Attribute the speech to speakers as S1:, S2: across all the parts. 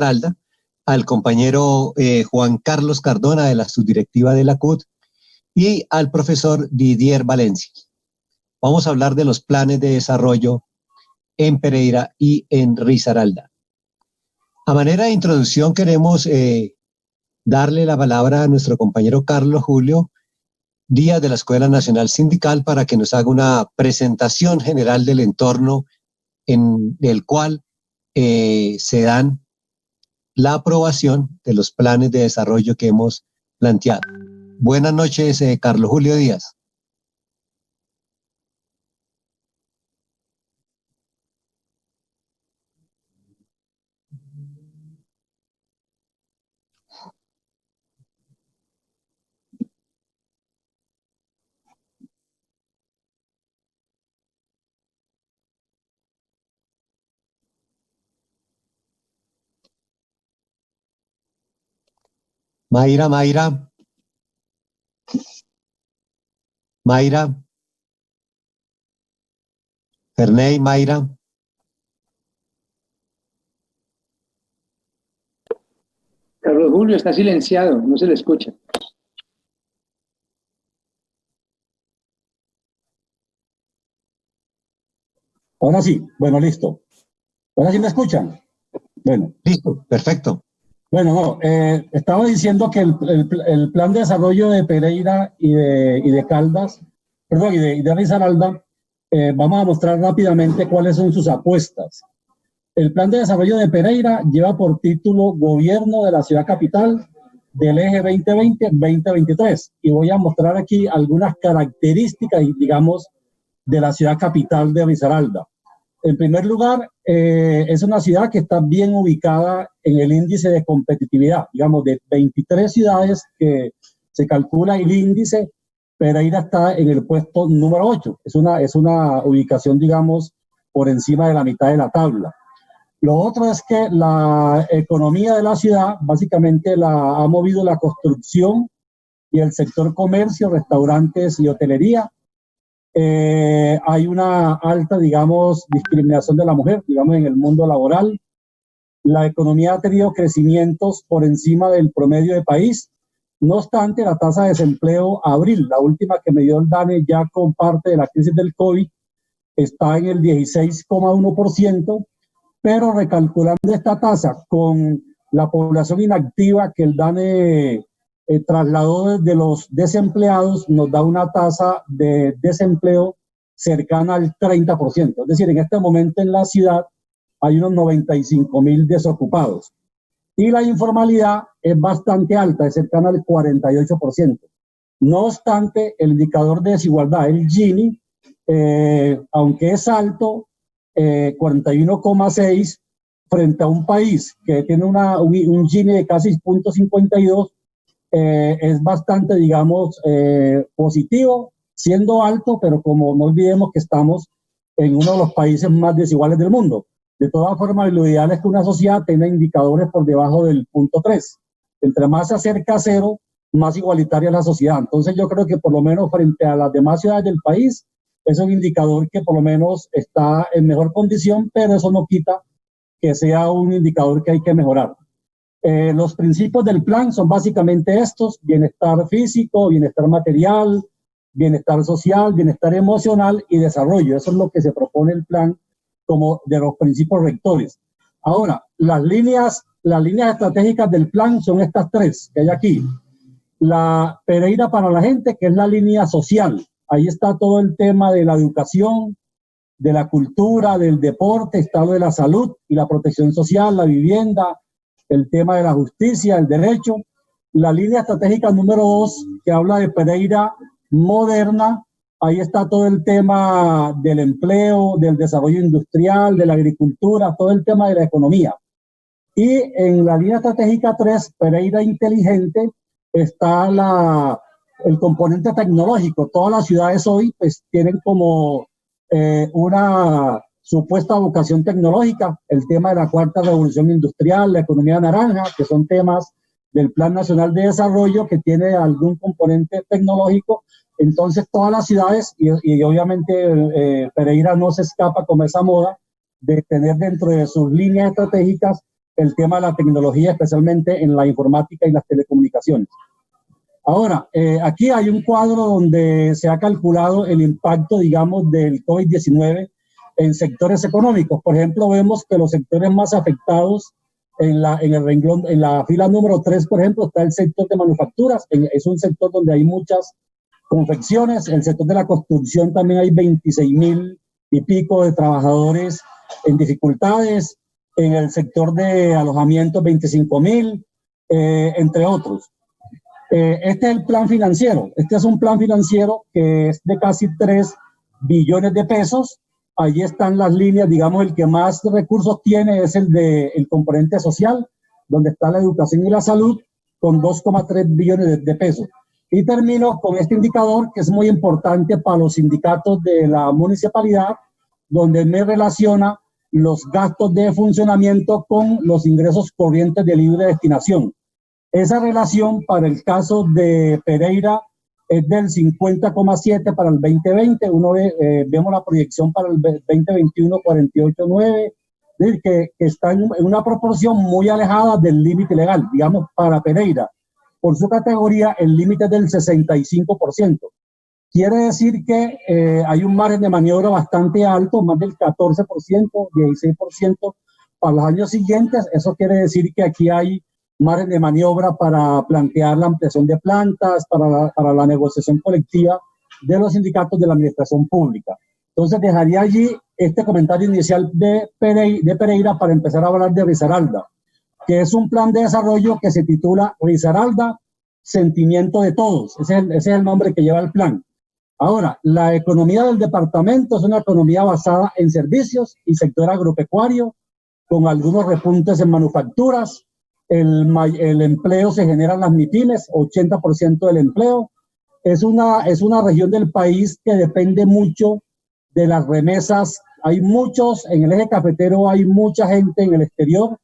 S1: Risaralda, al compañero Juan Carlos Cardona de la subdirectiva de la CUT y al profesor Didier Valencia. Vamos a hablar de los planes de desarrollo en Pereira y en Risaralda. A manera de introducción queremos darle la palabra a nuestro compañero Carlos Julio Díaz de la Escuela Nacional Sindical para que nos haga una presentación general del entorno en el cual se dan la aprobación de los planes de desarrollo que hemos planteado. Buenas noches, Carlos Julio Díaz. Mayra, Ferney, Mayra.
S2: Carlos Julio está silenciado, no se le escucha.
S3: Ahora sí, bueno, listo. Ahora sí me escuchan. Bueno.
S1: Listo, perfecto.
S3: Bueno, no, estaba diciendo que el plan de desarrollo de Pereira y de Caldas, perdón, y de Risaralda, vamos a mostrar rápidamente cuáles son sus apuestas. El plan de desarrollo de Pereira lleva por título Gobierno de la Ciudad Capital del Eje 2020-2023 y voy a mostrar aquí algunas características, digamos, de la Ciudad Capital de Risaralda. En primer lugar, es una ciudad que está bien ubicada en el índice de competitividad. Digamos, de 23 ciudades que se calcula el índice, Pereira está en el puesto número 8. Es una ubicación, digamos, por encima de la mitad de la tabla. Lo otro es que la economía de la ciudad básicamente la ha movido la construcción y el sector comercio, restaurantes y hotelería. Hay una alta, digamos, discriminación de la mujer, digamos, en el mundo laboral. La economía ha tenido crecimientos por encima del promedio de país. No obstante, la tasa de desempleo abril, la última que me dio el DANE ya con parte de la crisis del COVID, está en el 16,1%, pero recalculando esta tasa con la población inactiva que el DANE trasladó de los desempleados, nos da una tasa de desempleo cercana al 30%. Es decir, en este momento en la ciudad hay unos 95,000 desocupados. Y la informalidad es bastante alta, es cercana al 48%. No obstante, el indicador de desigualdad, el Gini, aunque es alto, 41,6, frente a un país que tiene un Gini de casi 0.52, es bastante, digamos, positivo, siendo alto, pero como no olvidemos que estamos en uno de los países más desiguales del mundo. De todas formas, lo ideal es que una sociedad tenga indicadores por debajo del 0.3. Entre más se acerca a cero, más igualitaria es la sociedad. Entonces yo creo que por lo menos frente a las demás ciudades del país, es un indicador que por lo menos está en mejor condición, pero eso no quita que sea un indicador que hay que mejorar. Los principios del plan son básicamente estos: bienestar físico, bienestar material, bienestar social, bienestar emocional y desarrollo. Eso es lo que se propone el plan como de los principios rectores. Ahora, las líneas estratégicas del plan son estas tres que hay aquí. La Pereira para la gente, que es la línea social. Ahí está todo el tema de la educación, de la cultura, del deporte, está lo de la salud y la protección social, la vivienda, el tema de la justicia, el derecho. La línea estratégica número 2, que habla de Pereira moderna, ahí está todo el tema del empleo, del desarrollo industrial, de la agricultura, todo el tema de la economía. Y en la línea estratégica 3, Pereira inteligente, está el componente tecnológico. Todas las ciudades hoy pues tienen como una supuesta vocación tecnológica, el tema de la cuarta revolución industrial, la economía naranja, que son temas del Plan Nacional de Desarrollo que tiene algún componente tecnológico. Entonces todas las ciudades, y obviamente Pereira no se escapa con esa moda de tener dentro de sus líneas estratégicas el tema de la tecnología, especialmente en la informática y las telecomunicaciones. Ahora, aquí hay un cuadro donde se ha calculado el impacto, digamos, del COVID-19 en sectores económicos. Por ejemplo, vemos que los sectores más afectados en el renglón, en la fila número 3, por ejemplo, está el sector de manufacturas. Es un sector donde hay muchas confecciones. El sector de la construcción también hay 26.000 y pico de trabajadores en dificultades. En el sector de alojamiento, 25.000, entre otros. Este es el plan financiero. Este es un plan financiero que es de casi 3 billones de pesos. Allí están las líneas, digamos, el que más recursos tiene es el componente social, donde está la educación y la salud, con 2,3 billones de pesos. Y termino con este indicador que es muy importante para los sindicatos de la municipalidad, donde me relaciona los gastos de funcionamiento con los ingresos corrientes de libre destinación. Esa relación para el caso de Pereira es del 50,7 para el 2020. Vemos la proyección para el 2021, 48,9. Es decir, que está en una proporción muy alejada del límite legal, digamos, para Pereira. Por su categoría, el límite es del 65%. Quiere decir que hay un margen de maniobra bastante alto, más del 14%, 16% para los años siguientes. Eso quiere decir que aquí hay margen de maniobra para plantear la ampliación de plantas, para la negociación colectiva de los sindicatos de la administración pública. Entonces dejaría allí este comentario inicial de Pereira para empezar a hablar de Risaralda, que es un plan de desarrollo que se titula Risaralda, Sentimiento de Todos. Ese es el nombre que lleva el plan. Ahora, la economía del departamento es una economía basada en servicios y sector agropecuario, con algunos repuntes en manufacturas. El empleo se genera en las MIPYMES, 80% del empleo. Es una región del país que depende mucho de las remesas. Hay muchos, en el eje cafetero hay mucha gente en el exterior,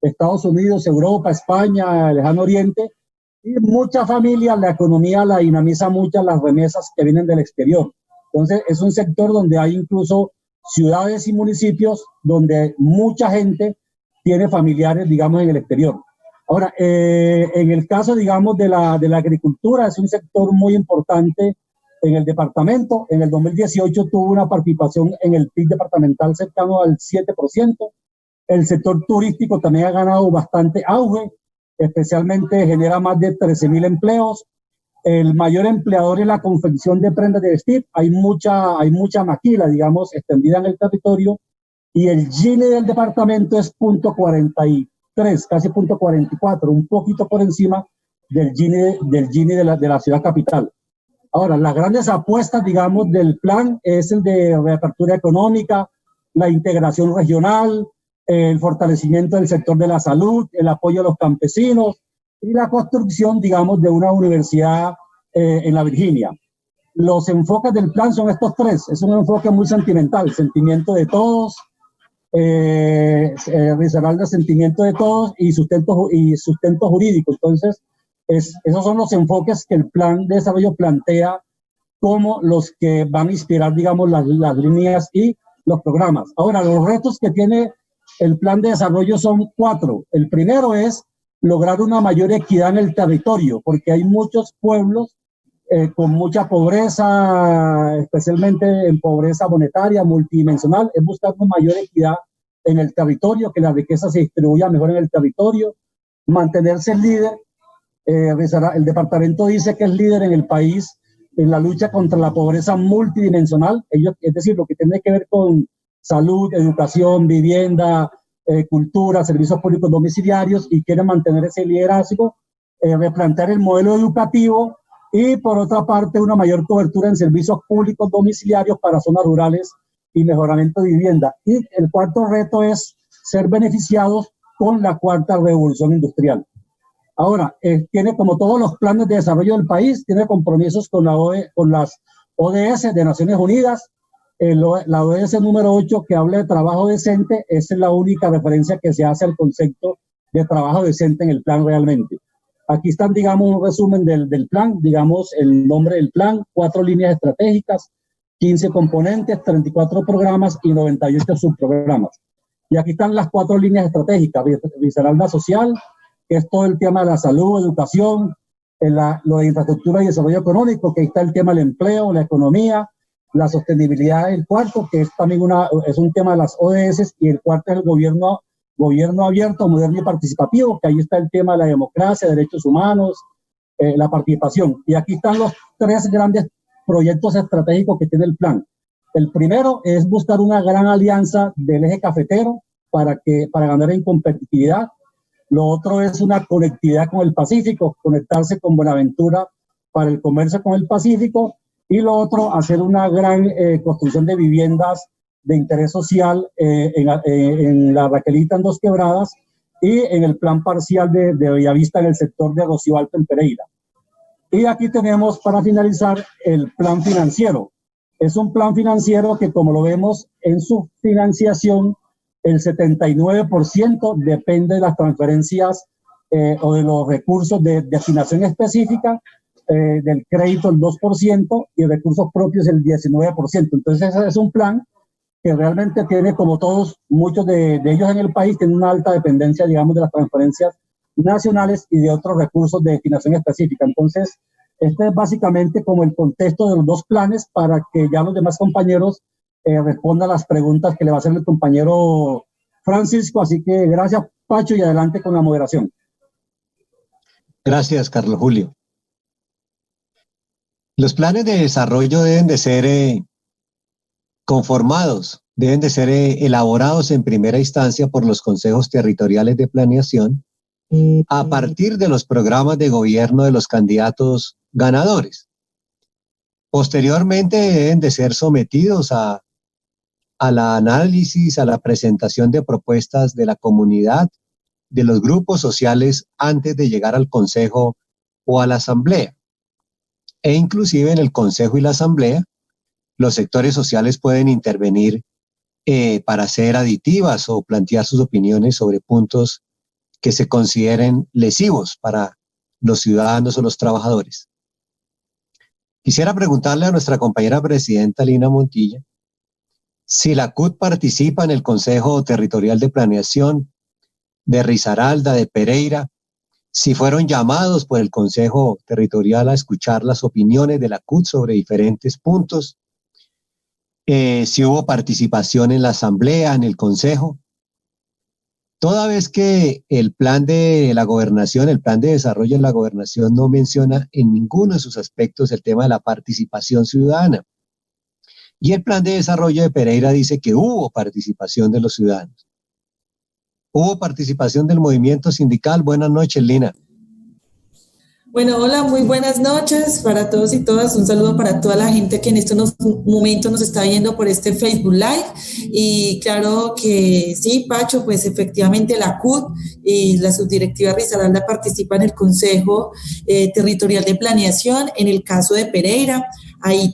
S3: Estados Unidos, Europa, España, el Lejano Oriente, y muchas familias, la economía la dinamiza mucho las remesas que vienen del exterior. Entonces, es un sector donde hay incluso ciudades y municipios donde mucha gente tiene familiares, digamos, en el exterior. Ahora, en el caso, digamos, de la agricultura, es un sector muy importante en el departamento. En el 2018 tuvo una participación en el PIB departamental cercano al 7%. El sector turístico también ha ganado bastante auge, especialmente genera más de 13.000 empleos. El mayor empleador es la confección de prendas de vestir. Hay mucha maquila, digamos, extendida en el territorio. Y el Gini del departamento es 0.43, casi 0.44, un poquito por encima del Gini de la ciudad capital. Ahora, las grandes apuestas, digamos, del plan es el de reapertura económica, la integración regional, el fortalecimiento del sector de la salud, el apoyo a los campesinos y la construcción, digamos, de una universidad en la Virginia. Los enfoques del plan son estos 3. Es un enfoque muy sentimental, sentimiento de todos, Risaralda, sentimiento de todos y sustento jurídico. Entonces, esos son los enfoques que el plan de desarrollo plantea como los que van a inspirar, digamos, las líneas y los programas. Ahora, los retos que tiene el plan de desarrollo son 4. El primero es lograr una mayor equidad en el territorio, porque hay muchos pueblos con mucha pobreza, especialmente en pobreza monetaria, multidimensional. Es buscar una mayor equidad en el territorio, que la riqueza se distribuya mejor en el territorio, mantenerse líder. El departamento dice que es líder en el país en la lucha contra la pobreza multidimensional, es decir, lo que tiene que ver con salud, educación, vivienda, cultura, servicios públicos domiciliarios, y quiere mantener ese liderazgo, replantear el modelo educativo y, por otra parte, una mayor cobertura en servicios públicos domiciliarios para zonas rurales y mejoramiento de vivienda. Y el cuarto reto es ser beneficiados con la cuarta revolución industrial. Ahora, tiene, como todos los planes de desarrollo del país, tiene compromisos con las ODS de Naciones Unidas. La ODS número 8, que habla de trabajo decente, es la única referencia que se hace al concepto de trabajo decente en el plan realmente. Aquí están, digamos, un resumen del plan, digamos, el nombre del plan, 4 líneas estratégicas, 15 componentes, 34 programas y 98 subprogramas. Y aquí están las 4 líneas estratégicas: Risaralda Social, que es todo el tema de la salud, educación, lo de infraestructura y desarrollo económico, que ahí está el tema del empleo, la economía, la sostenibilidad. El cuarto, que es también es un tema de las ODS, y el cuarto es el gobierno abierto, moderno y participativo, que ahí está el tema de la democracia, derechos humanos, la participación. Y aquí están los 3 grandes proyectos estratégicos que tiene el plan. El primero es buscar una gran alianza del eje cafetero para ganar en competitividad. Lo otro es una conectividad con el Pacífico, conectarse con Buenaventura para el comercio con el Pacífico. Y lo otro, hacer una gran construcción de viviendas de interés social en la Raquelita, en Dos Quebradas, y en el plan parcial de Bellavista, en el sector de Rocío Alto, en Pereira. Y aquí tenemos, para finalizar, el plan financiero. Es un plan financiero que, como lo vemos en su financiación, el 79% depende de las transferencias o de los recursos de destinación específica, del crédito el 2% y recursos propios el 19%. Entonces ese es un plan que realmente tiene, como todos, muchos de ellos en el país, tienen una alta dependencia, digamos, de las transferencias nacionales y de otros recursos de destinación específica. Entonces, este es básicamente como el contexto de los 2 planes, para que ya los demás compañeros respondan las preguntas que le va a hacer el compañero Francisco. Así que gracias, Pacho, y adelante con la moderación.
S1: Gracias, Carlos Julio. Los planes de desarrollo deben de ser conformados, deben de ser elaborados en primera instancia por los consejos territoriales de planeación a partir de los programas de gobierno de los candidatos ganadores. Posteriormente deben de ser sometidos al análisis, a la presentación de propuestas de la comunidad, de los grupos sociales, antes de llegar al consejo o a la asamblea. E inclusive en el consejo y la asamblea, los sectores sociales pueden intervenir para hacer aditivas o plantear sus opiniones sobre puntos que se consideren lesivos para los ciudadanos o los trabajadores. Quisiera preguntarle a nuestra compañera presidenta Lina Montilla si la CUT participa en el Consejo Territorial de Planeación de Risaralda, de Pereira, si fueron llamados por el Consejo Territorial a escuchar las opiniones de la CUT sobre diferentes puntos, si hubo participación en la asamblea, en el consejo. Toda vez que el plan de la gobernación, el plan de desarrollo de la gobernación, no menciona en ninguno de sus aspectos el tema de la participación ciudadana. Y el plan de desarrollo de Pereira dice que hubo participación de los ciudadanos. Hubo participación del movimiento sindical. Buenas noches, Lina.
S4: Bueno, hola, muy buenas noches para todos y todas. Un saludo para toda la gente que en estos momentos nos está viendo por este Facebook Live. Y claro que sí, Pacho, pues efectivamente la CUT y la subdirectiva Risaralda participan en el Consejo Territorial de Planeación. En el caso de Pereira, ahí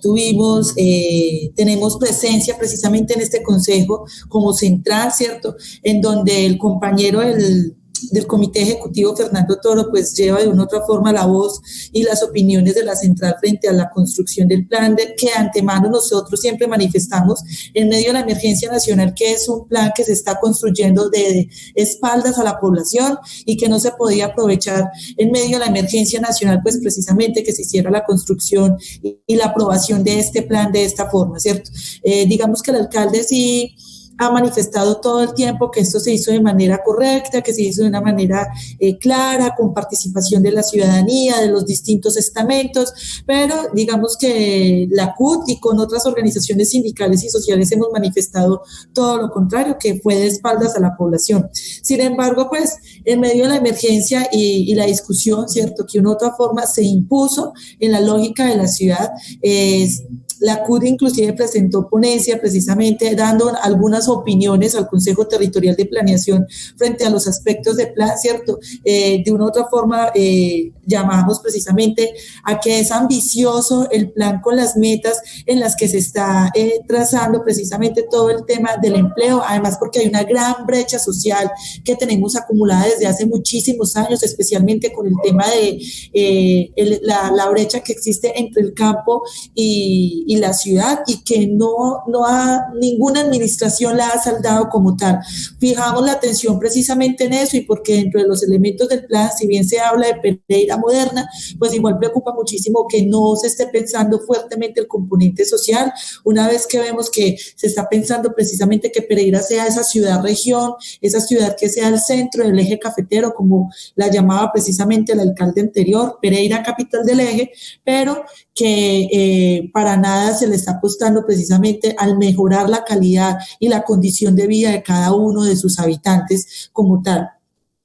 S4: tenemos presencia precisamente en este consejo como central, ¿cierto? En donde el compañero del Comité Ejecutivo, Fernando Toro, pues lleva de una u otra forma la voz y las opiniones de la central frente a la construcción del plan que de antemano nosotros siempre manifestamos en medio de la emergencia nacional, que es un plan que se está construyendo de espaldas a la población y que no se podía aprovechar en medio de la emergencia nacional, pues precisamente que se hiciera la construcción y la aprobación de este plan de esta forma, ¿cierto? Digamos que el alcalde sí ha manifestado todo el tiempo que esto se hizo de manera correcta, que se hizo de una manera clara, con participación de la ciudadanía, de los distintos estamentos, pero digamos que la CUT y con otras organizaciones sindicales y sociales hemos manifestado todo lo contrario, que fue de espaldas a la población. Sin embargo, pues en medio de la emergencia y la discusión, ¿cierto?, que de una u otra forma se impuso en la lógica de la ciudad, la CUT inclusive presentó ponencia precisamente dando algunas opiniones al Consejo Territorial de Planeación frente a los aspectos de plan, ¿cierto? De una u otra forma, llamamos precisamente a que es ambicioso el plan con las metas en las que se está trazando precisamente todo el tema del empleo, además porque hay una gran brecha social que tenemos acumulada desde hace muchísimos años, especialmente con el tema de la brecha que existe entre el campo y la ciudad, y que ninguna administración la ha saldado como tal. Fijamos la atención precisamente en eso, y porque dentro de los elementos del plan, si bien se habla de Pereira moderna, pues igual preocupa muchísimo que no se esté pensando fuertemente el componente social, una vez que vemos que se está pensando precisamente que Pereira sea esa ciudad-región, esa ciudad que sea el centro del eje cafetero, como la llamaba precisamente el alcalde anterior, Pereira capital del eje, pero que para nada se le está apostando precisamente al mejorar la calidad y la condición de vida de cada uno de sus habitantes como tal.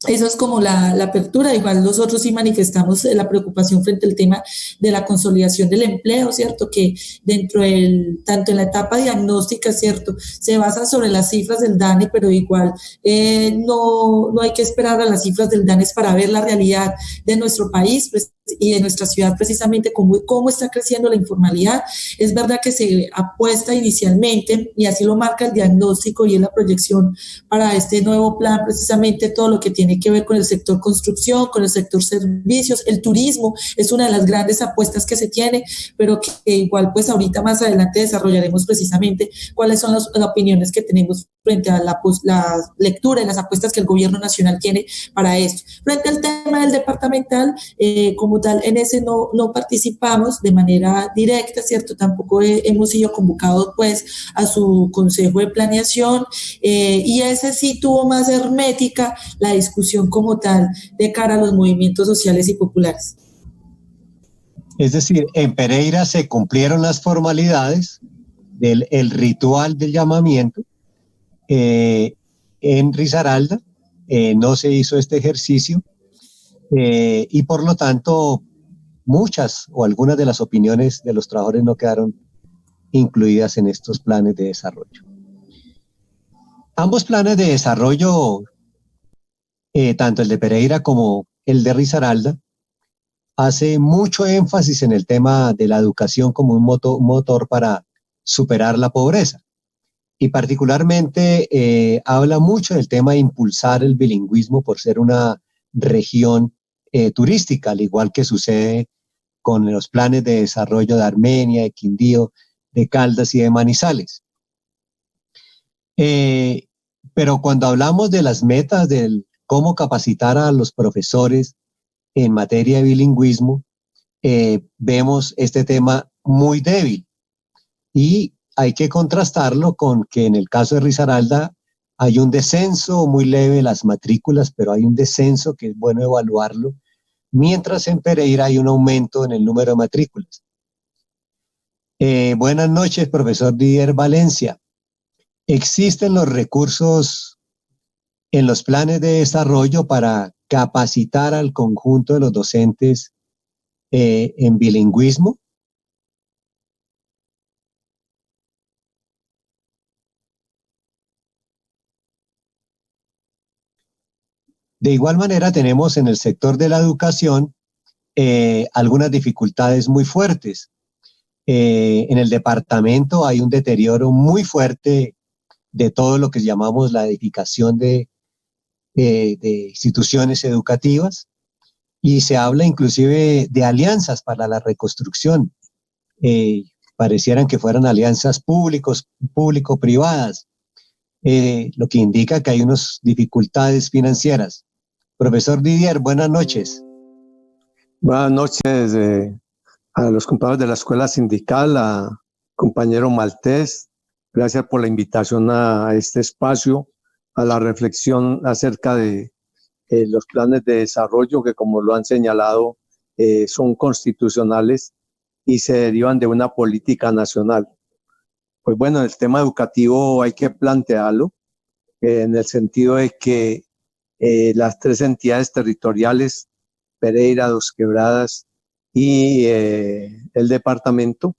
S4: Eso es como la apertura. Igual nosotros sí manifestamos la preocupación frente al tema de la consolidación del empleo, ¿cierto? Que dentro tanto en la etapa diagnóstica, ¿cierto? Se basa sobre las cifras del DANE, pero igual no hay que esperar a las cifras del DANE para ver la realidad de nuestro país, pues, y de nuestra ciudad, precisamente cómo está creciendo la informalidad. Es verdad que se apuesta inicialmente, y así lo marca el diagnóstico y en la proyección para este nuevo plan, precisamente todo lo que tiene que ver con el sector construcción, con el sector servicios, el turismo es una de las grandes apuestas que se tiene, pero que igual pues ahorita más adelante desarrollaremos precisamente cuáles son las opiniones que tenemos frente a la lectura y las apuestas que el gobierno nacional tiene para esto. Frente al tema del departamental, como tal, en ese no participamos de manera directa, ¿cierto? Tampoco hemos sido convocados pues a su consejo de planeación, y ese sí tuvo más hermética la discusión como tal de cara a los movimientos sociales y populares.
S1: Es decir, en Pereira se cumplieron las formalidades del ritual del llamamiento. En Risaralda no se hizo este ejercicio, y por lo tanto muchas o algunas de las opiniones de los trabajadores no quedaron incluidas en estos planes de desarrollo. Ambos planes de desarrollo, tanto el de Pereira como el de Risaralda, hace mucho énfasis en el tema de la educación como un motor para superar la pobreza. Y particularmente habla mucho del tema de impulsar el bilingüismo por ser una región turística, al igual que sucede con los planes de desarrollo de Armenia, de Quindío, de Caldas y de Manizales. Pero cuando hablamos de las metas, del cómo capacitar a los profesores en materia de bilingüismo, vemos este tema muy débil. Y hay que contrastarlo con que en el caso de Risaralda hay un descenso muy leve de las matrículas, pero hay un descenso que es bueno evaluarlo, mientras en Pereira hay un aumento en el número de matrículas. Buenas noches, profesor Didier Valencia. ¿Existen los recursos en los planes de desarrollo para capacitar al conjunto de los docentes en bilingüismo? De igual manera, tenemos en el sector de la educación algunas dificultades muy fuertes. En el departamento hay un deterioro muy fuerte de todo lo que llamamos la edificación de instituciones educativas, y se habla inclusive de alianzas para la reconstrucción. Parecieran que fueran alianzas público-privadas, lo que indica que hay unas dificultades financieras. Profesor Didier, buenas noches.
S5: Buenas noches a los compañeros de la Escuela Sindical, a compañero Maltés. Gracias por la invitación a este espacio, a la reflexión acerca de los planes de desarrollo que, como lo han señalado, son constitucionales y se derivan de una política nacional. Pues bueno, el tema educativo hay que plantearlo en el sentido de que las tres entidades territoriales, Pereira, Dos Quebradas y el departamento,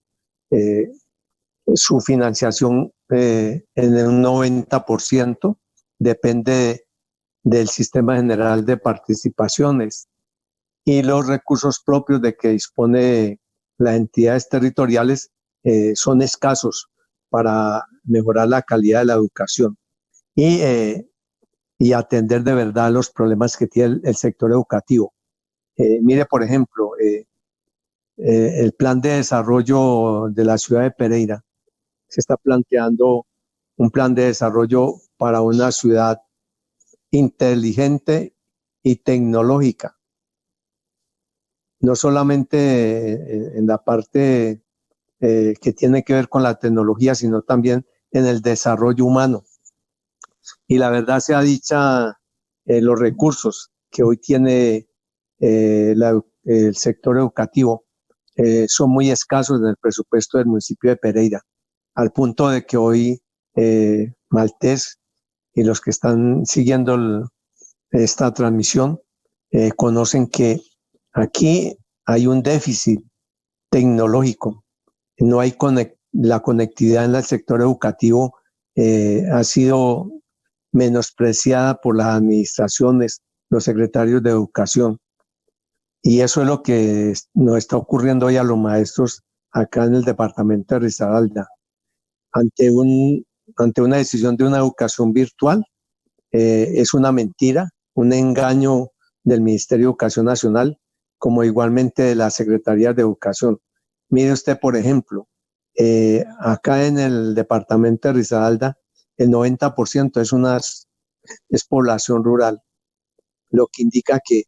S5: su financiación en un 90% depende del Sistema General de Participaciones. y los recursos propios de que dispone las entidades territoriales son escasos para mejorar la calidad de la educación y atender de verdad los problemas que tiene el sector educativo. Mire, por ejemplo, el plan de desarrollo de la ciudad de Pereira. Se está planteando un plan de desarrollo para una ciudad inteligente y tecnológica. No solamente en la parte que tiene que ver con la tecnología, sino también en el desarrollo humano. Y la verdad sea dicha, los recursos que hoy tiene el sector educativo son muy escasos en el presupuesto del municipio de Pereira, al punto de que hoy Maltés y los que están siguiendo esta transmisión conocen que aquí hay un déficit tecnológico. No hay la conectividad en el sector educativo ha sido menospreciada por las administraciones, los secretarios de educación. Y eso es lo que nos está ocurriendo hoy a los maestros acá en el departamento de Risaralda. Ante una decisión de una educación virtual, es una mentira, un engaño del Ministerio de Educación Nacional, como igualmente de las Secretarías de Educación. Mire usted, por ejemplo, acá en el departamento de Risaralda, el 90% es población rural, lo que indica que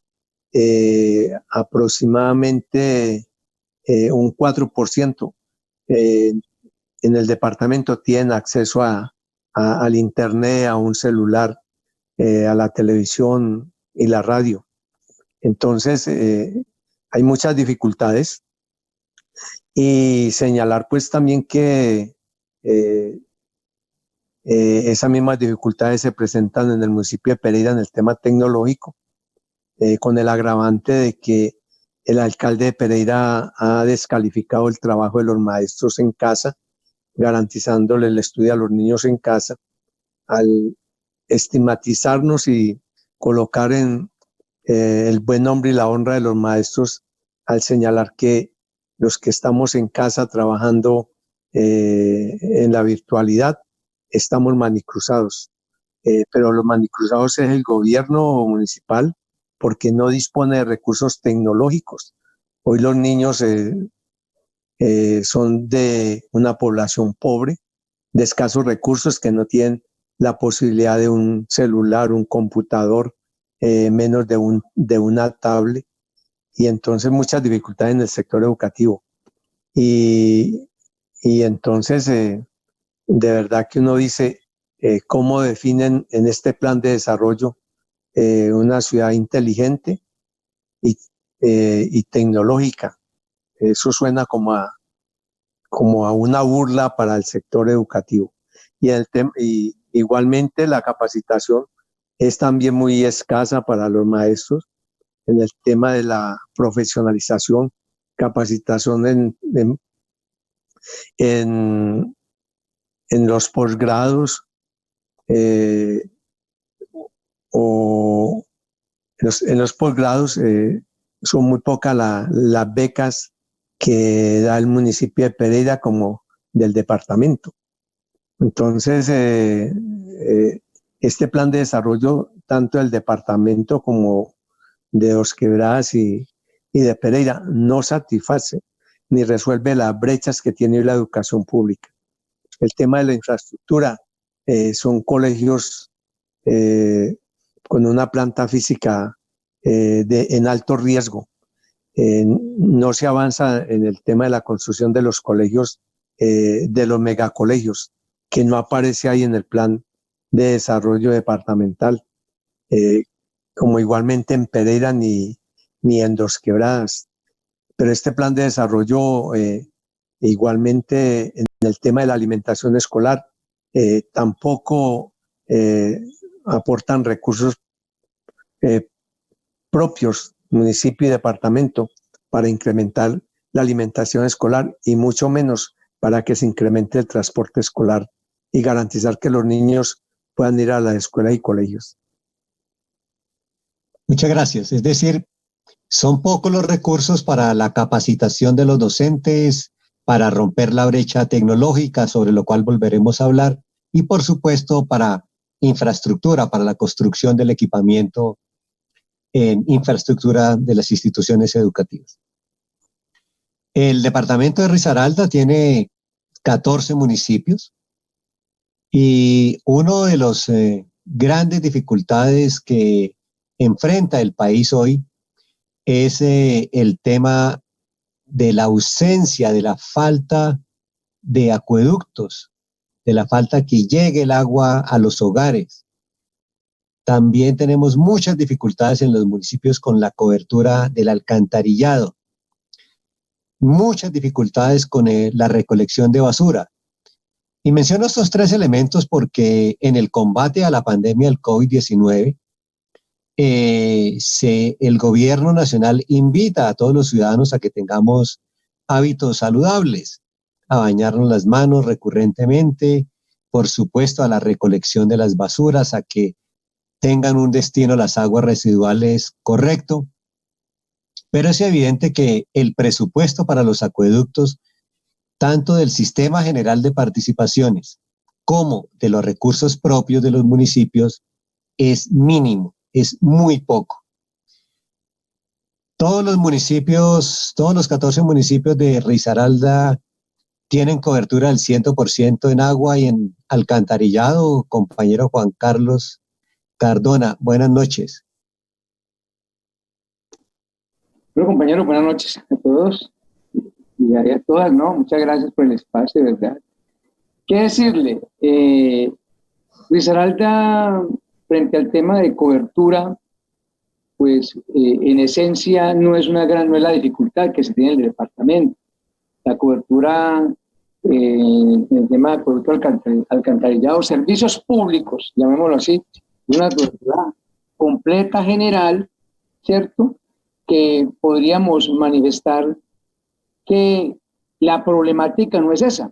S5: aproximadamente un 4% en el departamento tienen acceso al internet, a un celular, a la televisión y la radio. Entonces, hay muchas dificultades y señalar pues también que esas mismas dificultades se presentan en el municipio de Pereira en el tema tecnológico, con el agravante de que el alcalde de Pereira ha descalificado el trabajo de los maestros en casa, garantizándole el estudio a los niños en casa, al estigmatizarnos y colocar en el buen nombre y la honra de los maestros, al señalar que los que estamos en casa trabajando en la virtualidad estamos manicruzados. Pero los manicruzados es el gobierno municipal, porque no dispone de recursos tecnológicos. Hoy los niños son de una población pobre, de escasos recursos, que no tienen la posibilidad de un celular, un computador, menos de una tablet, y entonces muchas dificultades en el sector educativo. Y entonces, de verdad que uno dice, ¿cómo definen en este plan de desarrollo una ciudad inteligente y tecnológica? Eso suena como a una burla para el sector educativo. Y igualmente la capacitación es también muy escasa para los maestros en el tema de la profesionalización, capacitación en los posgrados o en los posgrados son muy pocas las becas que da el municipio de Pereira como del departamento. Entonces, este plan de desarrollo, tanto del departamento como de Dos Quebradas y de Pereira, no satisface ni resuelve las brechas que tiene la educación pública. El tema de la infraestructura, son colegios con una planta física en alto riesgo. No se avanza en el tema de la construcción de los colegios, de los megacolegios, que no aparece ahí en el plan de desarrollo departamental, como igualmente en Pereira ni en Dos Quebradas. Pero este plan de desarrollo, igualmente en el tema de la alimentación escolar, tampoco aportan recursos propios, municipio y departamento, para incrementar la alimentación escolar, y mucho menos para que se incremente el transporte escolar y garantizar que los niños puedan ir a las escuelas y colegios.
S1: Muchas gracias. Es decir, Son pocos los recursos para la capacitación de los docentes, para romper la brecha tecnológica, sobre lo cual volveremos a hablar, y por supuesto para infraestructura, para la construcción del equipamiento en infraestructura de las instituciones educativas. El departamento de Risaralda tiene 14 municipios y uno de los grandes dificultades que enfrenta el país hoy es el tema de la ausencia, de la falta de acueductos, de la falta que llegue el agua a los hogares. También tenemos muchas dificultades en los municipios con la cobertura del alcantarillado, muchas dificultades con la recolección de basura. Y menciono estos tres elementos porque en el combate a la pandemia del COVID-19, el gobierno nacional invita a todos los ciudadanos a que tengamos hábitos saludables, a bañarnos las manos recurrentemente, por supuesto a la recolección de las basuras, a que tengan un destino las aguas residuales correcto, pero es evidente que el presupuesto para los acueductos, tanto del Sistema General de Participaciones como de los recursos propios de los municipios, es mínimo, es muy poco. Todos los municipios, todos los 14 municipios de Risaralda tienen cobertura del 100% en agua y en alcantarillado. Compañero Juan Carlos Cardona, buenas noches.
S2: Bueno, compañero, buenas noches a todos y a todas, ¿no? Muchas gracias por el espacio, de verdad. ¿Qué decirle? Risaralda, frente al tema de cobertura, pues en esencia no es la dificultad que se tiene en el departamento. La cobertura en el tema de acueducto, alcantarillado, servicios públicos, llamémoslo así, una cobertura completa, general, ¿cierto? Que podríamos manifestar que la problemática no es esa.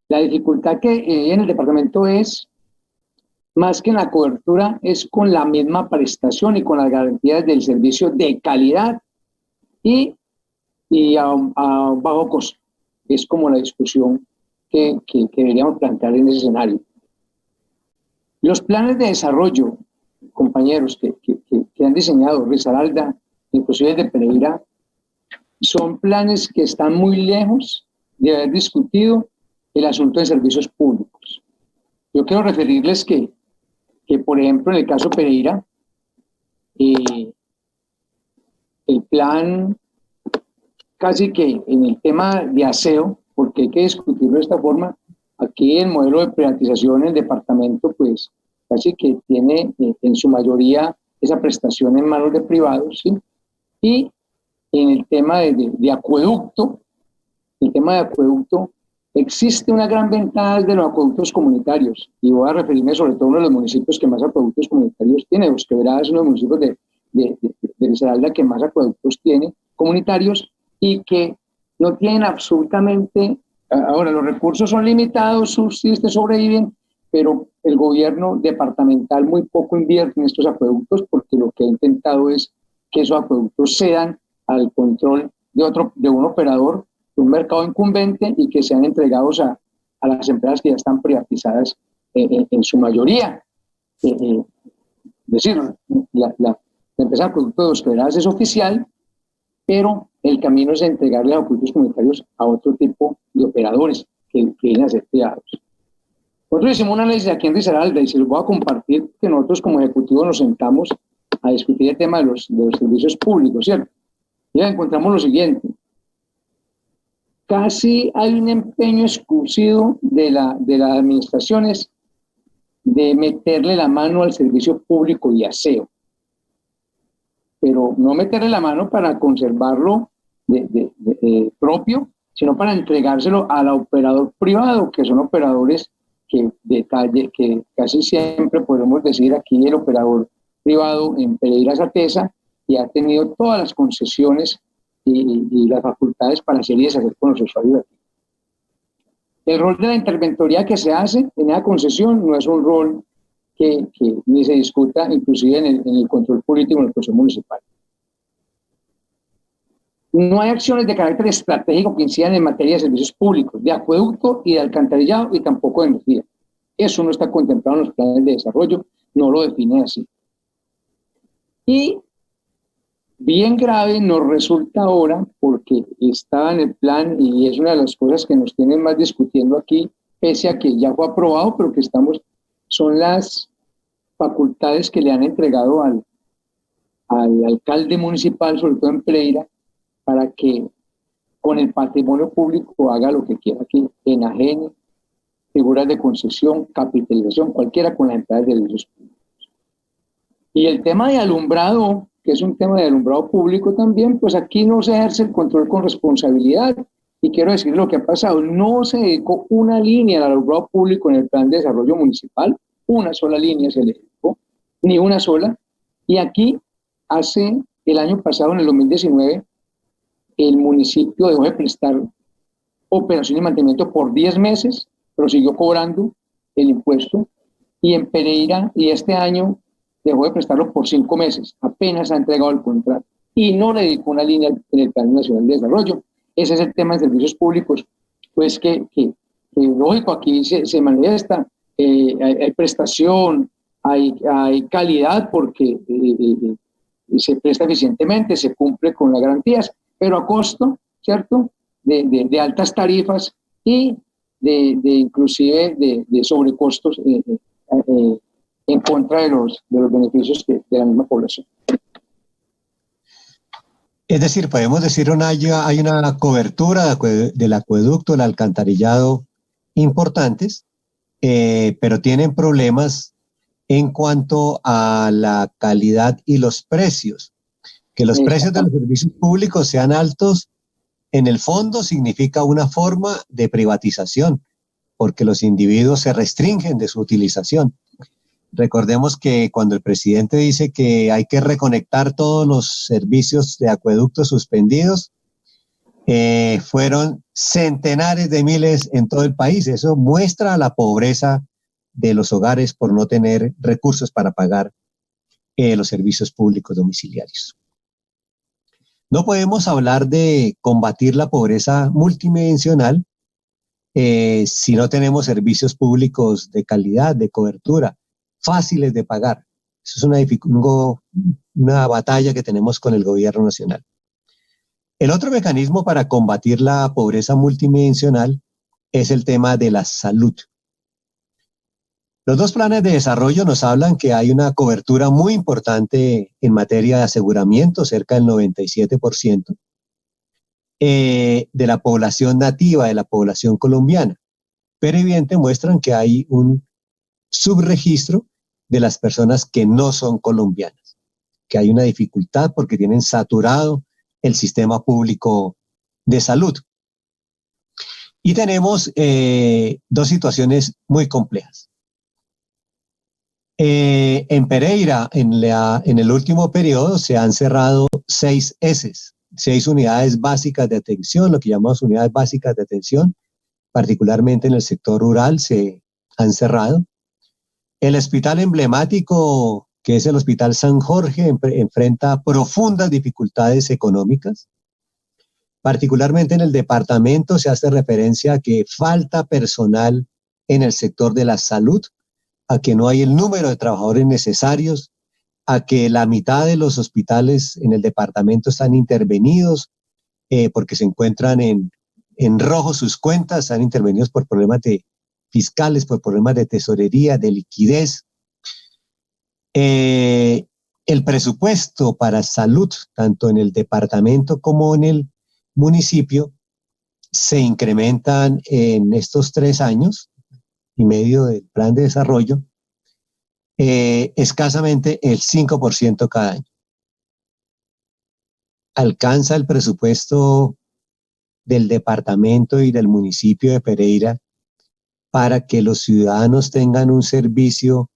S2: La dificultad que en el departamento es, más que en la cobertura, es con la misma prestación y con las garantías del servicio de calidad y a bajo costo. Es como la discusión que deberíamos plantear en ese escenario. Los planes de desarrollo, compañeros, que han diseñado Risaralda, inclusive el de Pereira, son planes que están muy lejos de haber discutido el asunto de servicios públicos. Yo quiero referirles que por ejemplo, en el caso Pereira, el plan casi que en el tema de aseo, porque hay que discutirlo de esta forma, aquí el modelo de privatización en el departamento, pues casi que tiene en su mayoría esa prestación en manos de privados, ¿sí? Y en el tema de acueducto, existe una gran ventaja de los acueductos comunitarios, y voy a referirme sobre todo a uno de los municipios que más acueductos comunitarios tiene. Los Quebradas es uno de los municipios de Risaralda que más acueductos tiene comunitarios y que no tienen absolutamente, ahora los recursos son limitados, subsisten, sobreviven, pero el gobierno departamental muy poco invierte en estos acueductos porque lo que ha intentado es que esos acueductos cedan al control de un operador, de un mercado incumbente, y que sean entregados a las empresas que ya están privatizadas en su mayoría. Es decir, la empresa de acueductos de Los Quebradas es oficial, pero el camino es entregarle a acueductos comunitarios a otro tipo de operadores que vienen a ser privados. Nosotros hicimos un análisis aquí en Risaralda y se los voy a compartir, que nosotros como ejecutivo nos sentamos a discutir el tema de los servicios públicos, ¿cierto? Y ya encontramos lo siguiente. Casi hay un empeño exclusivo de las administraciones de meterle la mano al servicio público de aseo, pero no meterle la mano para conservarlo propio, sino para entregárselo al operador privado, que son operadores que casi siempre podemos decir aquí el operador privado en Pereira Satesa, y ha tenido todas las concesiones y las facultades para hacer y deshacer con los usuarios. El rol de la interventoría que se hace en esa concesión no es un rol que ni se discuta inclusive en el control político en el Consejo Municipal. No hay acciones de carácter estratégico que incidan en materia de servicios públicos, de acueducto y de alcantarillado y tampoco de energía. Eso no está contemplado en los planes de desarrollo, no lo define así. Y bien grave nos resulta ahora, porque estaba en el plan y es una de las cosas que nos tienen más discutiendo aquí, pese a que ya fue aprobado, pero que son las facultades que le han entregado al alcalde municipal, sobre todo en Pereira, para que con el patrimonio público haga lo que quiera aquí, enajene, figuras de concesión, capitalización, cualquiera con las empresas de servicios públicos. Y el tema de alumbrado, que es un tema de alumbrado público también, pues aquí no se ejerce el control con responsabilidad. Y quiero decir lo que ha pasado, no se dedicó una línea al alumbrado público en el plan de desarrollo municipal, una sola línea se le dedicó, ni una sola. Y aquí, el año pasado, en el 2019, el municipio dejó de prestar operación y mantenimiento por 10 meses, pero siguió cobrando el impuesto. Y en Pereira, y este año, dejó de prestarlo por 5 meses. Apenas ha entregado el contrato. Y no le dedicó una línea en el Plan Nacional de Desarrollo. Ese es el tema de servicios públicos. Pues que lógico, aquí se manifiesta. Hay prestación, hay calidad porque se presta eficientemente, se cumple con las garantías, pero a costo, ¿cierto?, de altas tarifas y inclusive de sobrecostos en contra de los beneficios de la misma población.
S1: Es decir, podemos decir hay una cobertura del acueducto, el alcantarillado importantes, pero tienen problemas en cuanto a la calidad y los precios. Que los precios de los servicios públicos sean altos, en el fondo significa una forma de privatización, porque los individuos se restringen de su utilización. Recordemos que cuando el presidente dice que hay que reconectar todos los servicios de acueductos suspendidos, fueron centenares de miles en todo el país. Eso muestra la pobreza de los hogares por no tener recursos para pagar los servicios públicos domiciliarios. No podemos hablar de combatir la pobreza multidimensional si no tenemos servicios públicos de calidad, de cobertura, fáciles de pagar. Eso es una batalla que tenemos con el gobierno nacional. El otro mecanismo para combatir la pobreza multidimensional es el tema de la salud. Los dos planes de desarrollo nos hablan que hay una cobertura muy importante en materia de aseguramiento, cerca del 97%, de la población nativa, de la población colombiana. Pero evidentemente muestran que hay un subregistro de las personas que no son colombianas, que hay una dificultad porque tienen saturado el sistema público de salud. Y tenemos dos situaciones muy complejas. En Pereira, en el último periodo, se han cerrado 6 ESES, 6 unidades básicas de atención, lo que llamamos unidades básicas de atención, particularmente en el sector rural, se han cerrado. El hospital emblemático, que es el Hospital San Jorge, enfrenta profundas dificultades económicas. Particularmente en el departamento se hace referencia a que falta personal en el sector de la salud, a que no hay el número de trabajadores necesarios, a que la mitad de los hospitales en el departamento están intervenidos porque se encuentran en rojo sus cuentas, están intervenidos por problemas fiscales, por problemas de tesorería, de liquidez. El presupuesto para salud, tanto en el departamento como en el municipio, se incrementan en estos 3 años y medio del plan de desarrollo, escasamente el 5% cada año. Alcanza el presupuesto del departamento y del municipio de Pereira para que los ciudadanos tengan un servicio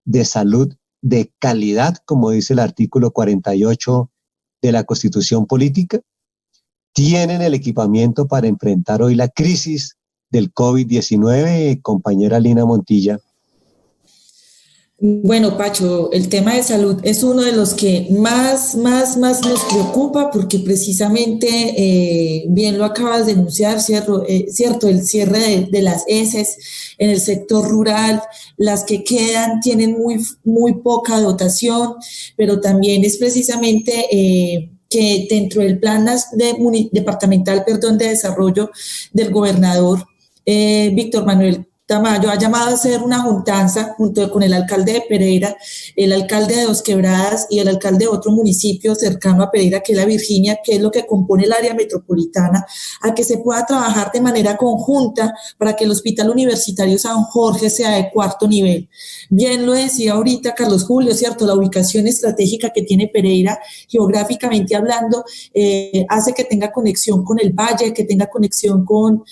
S1: de salud de calidad, como dice el artículo 48 de la Constitución Política. Tienen el equipamiento para enfrentar hoy la crisis del COVID-19, compañera Lina Montilla.
S4: Bueno, Pacho, el tema de salud es uno de los que más nos preocupa porque precisamente, bien lo acabas de denunciar, cierto, el cierre de las ESES en el sector rural, las que quedan tienen muy poca dotación, pero también es precisamente que dentro del plan departamental, de desarrollo del gobernador Víctor Manuel Tamayo ha llamado a hacer una juntanza junto con el alcalde de Pereira, el alcalde de Dos Quebradas y el alcalde de otro municipio cercano a Pereira, que es la Virginia, que es lo que compone el área metropolitana, a que se pueda trabajar de manera conjunta para que el Hospital Universitario San Jorge sea de 4º nivel. Bien lo decía ahorita Carlos Julio, ¿cierto? La ubicación estratégica que tiene Pereira, geográficamente hablando, hace que tenga conexión con el Valle, que tenga conexión con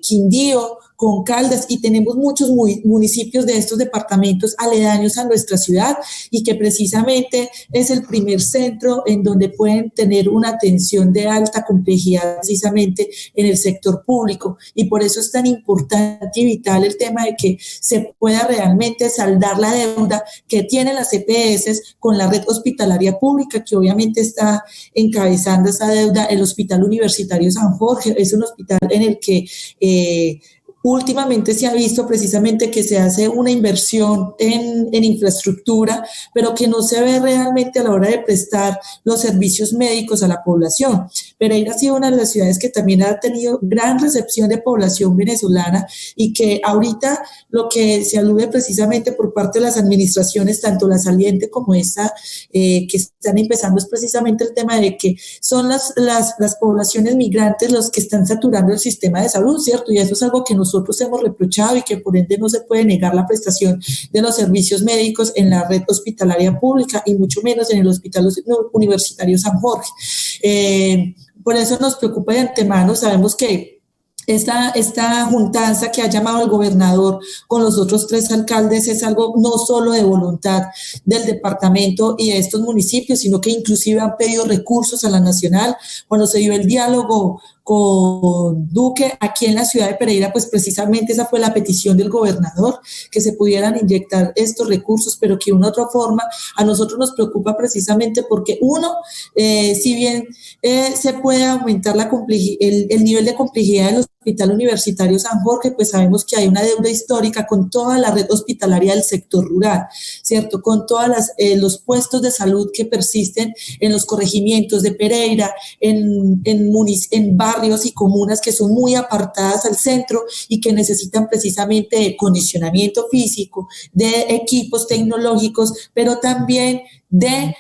S4: Quindío, con Caldas, y tenemos muchos municipios de estos departamentos aledaños a nuestra ciudad y que precisamente es el primer centro en donde pueden tener una atención de alta complejidad precisamente en el sector público, y por eso es tan importante y vital el tema de que se pueda realmente saldar la deuda que tienen las EPS con la red hospitalaria pública, que obviamente está encabezando esa deuda el Hospital Universitario San Jorge. Es un hospital en el que últimamente se ha visto precisamente que se hace una inversión en infraestructura, pero que no se ve realmente a la hora de prestar los servicios médicos a la población. Pereira ha sido una de las ciudades que también ha tenido gran recepción de población venezolana y que ahorita lo que se alude precisamente por parte de las administraciones, tanto la saliente como esta, que están empezando, es precisamente el tema de que son las poblaciones migrantes los que están saturando el sistema de salud, ¿cierto? Y eso es algo que nosotros hemos reprochado y que por ende no se puede negar la prestación de los servicios médicos en la red hospitalaria pública y mucho menos en el Hospital Universitario San Jorge. Por eso nos preocupa de antemano. Sabemos que esta juntanza que ha llamado el gobernador con los otros 3 alcaldes es algo no solo de voluntad del departamento y de estos municipios, sino que inclusive han pedido recursos a la nacional. Cuando se dio el diálogo con Duque aquí en la ciudad de Pereira, pues precisamente esa fue la petición del gobernador, que se pudieran inyectar estos recursos, pero que de una u otra forma a nosotros nos preocupa precisamente porque uno, si bien se puede aumentar el nivel de complejidad de los Hospital Universitario San Jorge, pues sabemos que hay una deuda histórica con toda la red hospitalaria del sector rural, ¿cierto? Con todos los puestos de salud que persisten en los corregimientos de Pereira, en barrios y comunas que son muy apartadas al centro y que necesitan precisamente de condicionamiento físico, de equipos tecnológicos, pero también del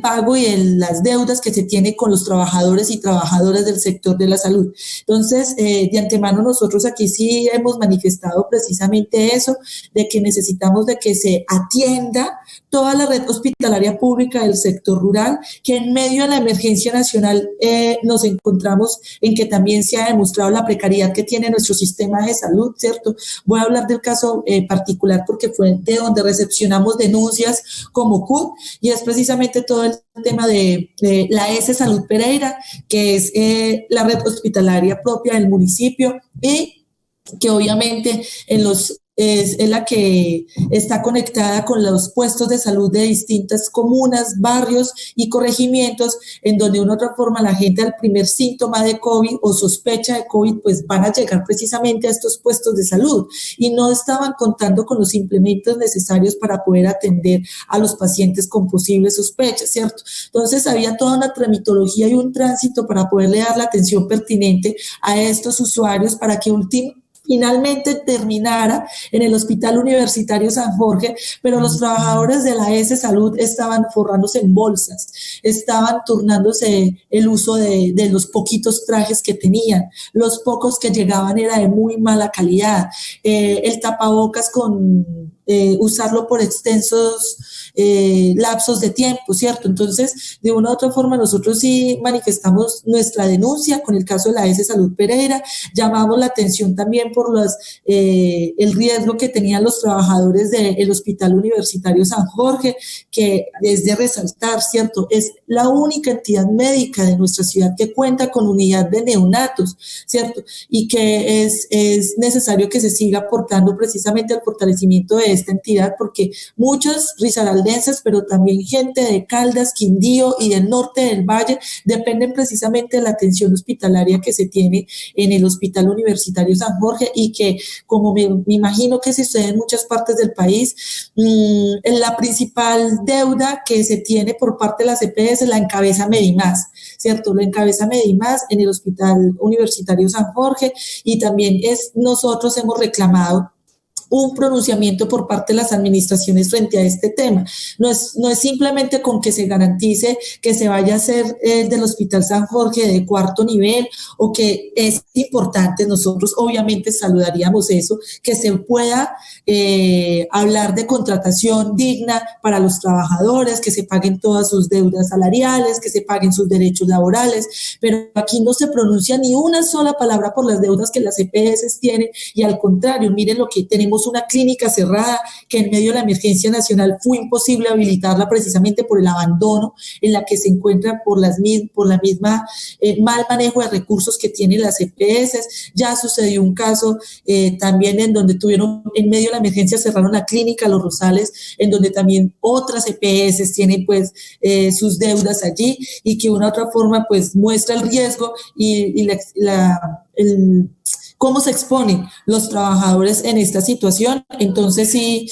S4: pago y de las deudas que se tiene con los trabajadores y trabajadoras del sector de la salud. Entonces, de antemano nosotros aquí sí hemos manifestado precisamente eso, de que necesitamos de que se atienda toda la red hospitalaria pública del sector rural, que en medio de la emergencia nacional nos encontramos en que también se ha demostrado la precariedad que tiene nuestro sistema de salud, ¿cierto? Voy a hablar del caso particular porque fue de donde recepcionamos denuncias como CUT, y es precisamente todo el tema de la ES Salud Pereira, que es la red hospitalaria propia del municipio y que obviamente es la que está conectada con los puestos de salud de distintas comunas, barrios y corregimientos, en donde de una u otra forma la gente al primer síntoma de COVID o sospecha de COVID, pues van a llegar precisamente a estos puestos de salud y no estaban contando con los implementos necesarios para poder atender a los pacientes con posibles sospechas, ¿cierto? Entonces había toda una tramitología y un tránsito para poderle dar la atención pertinente a estos usuarios para que finalmente terminara en el Hospital Universitario San Jorge, pero los trabajadores de la ES Salud estaban forrándose en bolsas, estaban turnándose el uso de los poquitos trajes que tenían, los pocos que llegaban era de muy mala calidad, el tapabocas con usarlo por extensos lapsos de tiempo, ¿cierto? Entonces, de una u otra forma, nosotros sí manifestamos nuestra denuncia con el caso de la S Salud Pereira, llamamos la atención también por el riesgo que tenían los trabajadores del Hospital Universitario San Jorge, que es de resaltar, ¿cierto? Es la única entidad médica de nuestra ciudad que cuenta con unidad de neonatos, ¿cierto? Y que es necesario que se siga aportando precisamente al fortalecimiento de esta entidad, porque muchos risaraldenses, pero también gente de Caldas, Quindío y del norte del Valle dependen precisamente de la atención hospitalaria que se tiene en el Hospital Universitario San Jorge, y que, como me imagino que se sucede en muchas partes del país, la principal deuda que se tiene por parte de las EPS la encabeza Medimás, ¿cierto? Lo encabeza Medimás en el Hospital Universitario San Jorge, y también nosotros hemos reclamado un pronunciamiento por parte de las administraciones frente a este tema. No es simplemente con que se garantice que se vaya a hacer del Hospital San Jorge de 4º nivel, o que es importante, nosotros obviamente saludaríamos eso, que se pueda hablar de contratación digna para los trabajadores, que se paguen todas sus deudas salariales, que se paguen sus derechos laborales, pero aquí no se pronuncia ni una sola palabra por las deudas que las EPS tienen, y al contrario, miren lo que tenemos: una clínica cerrada que en medio de la emergencia nacional fue imposible habilitarla precisamente por el abandono en la que se encuentra por la misma mal manejo de recursos que tienen las EPS. Ya sucedió un caso también en donde tuvieron, en medio de la emergencia, cerraron la clínica Los Rosales, en donde también otras EPS tienen pues sus deudas allí, y que de una u otra forma pues muestra el riesgo y cómo se exponen los trabajadores en esta situación. Entonces sí,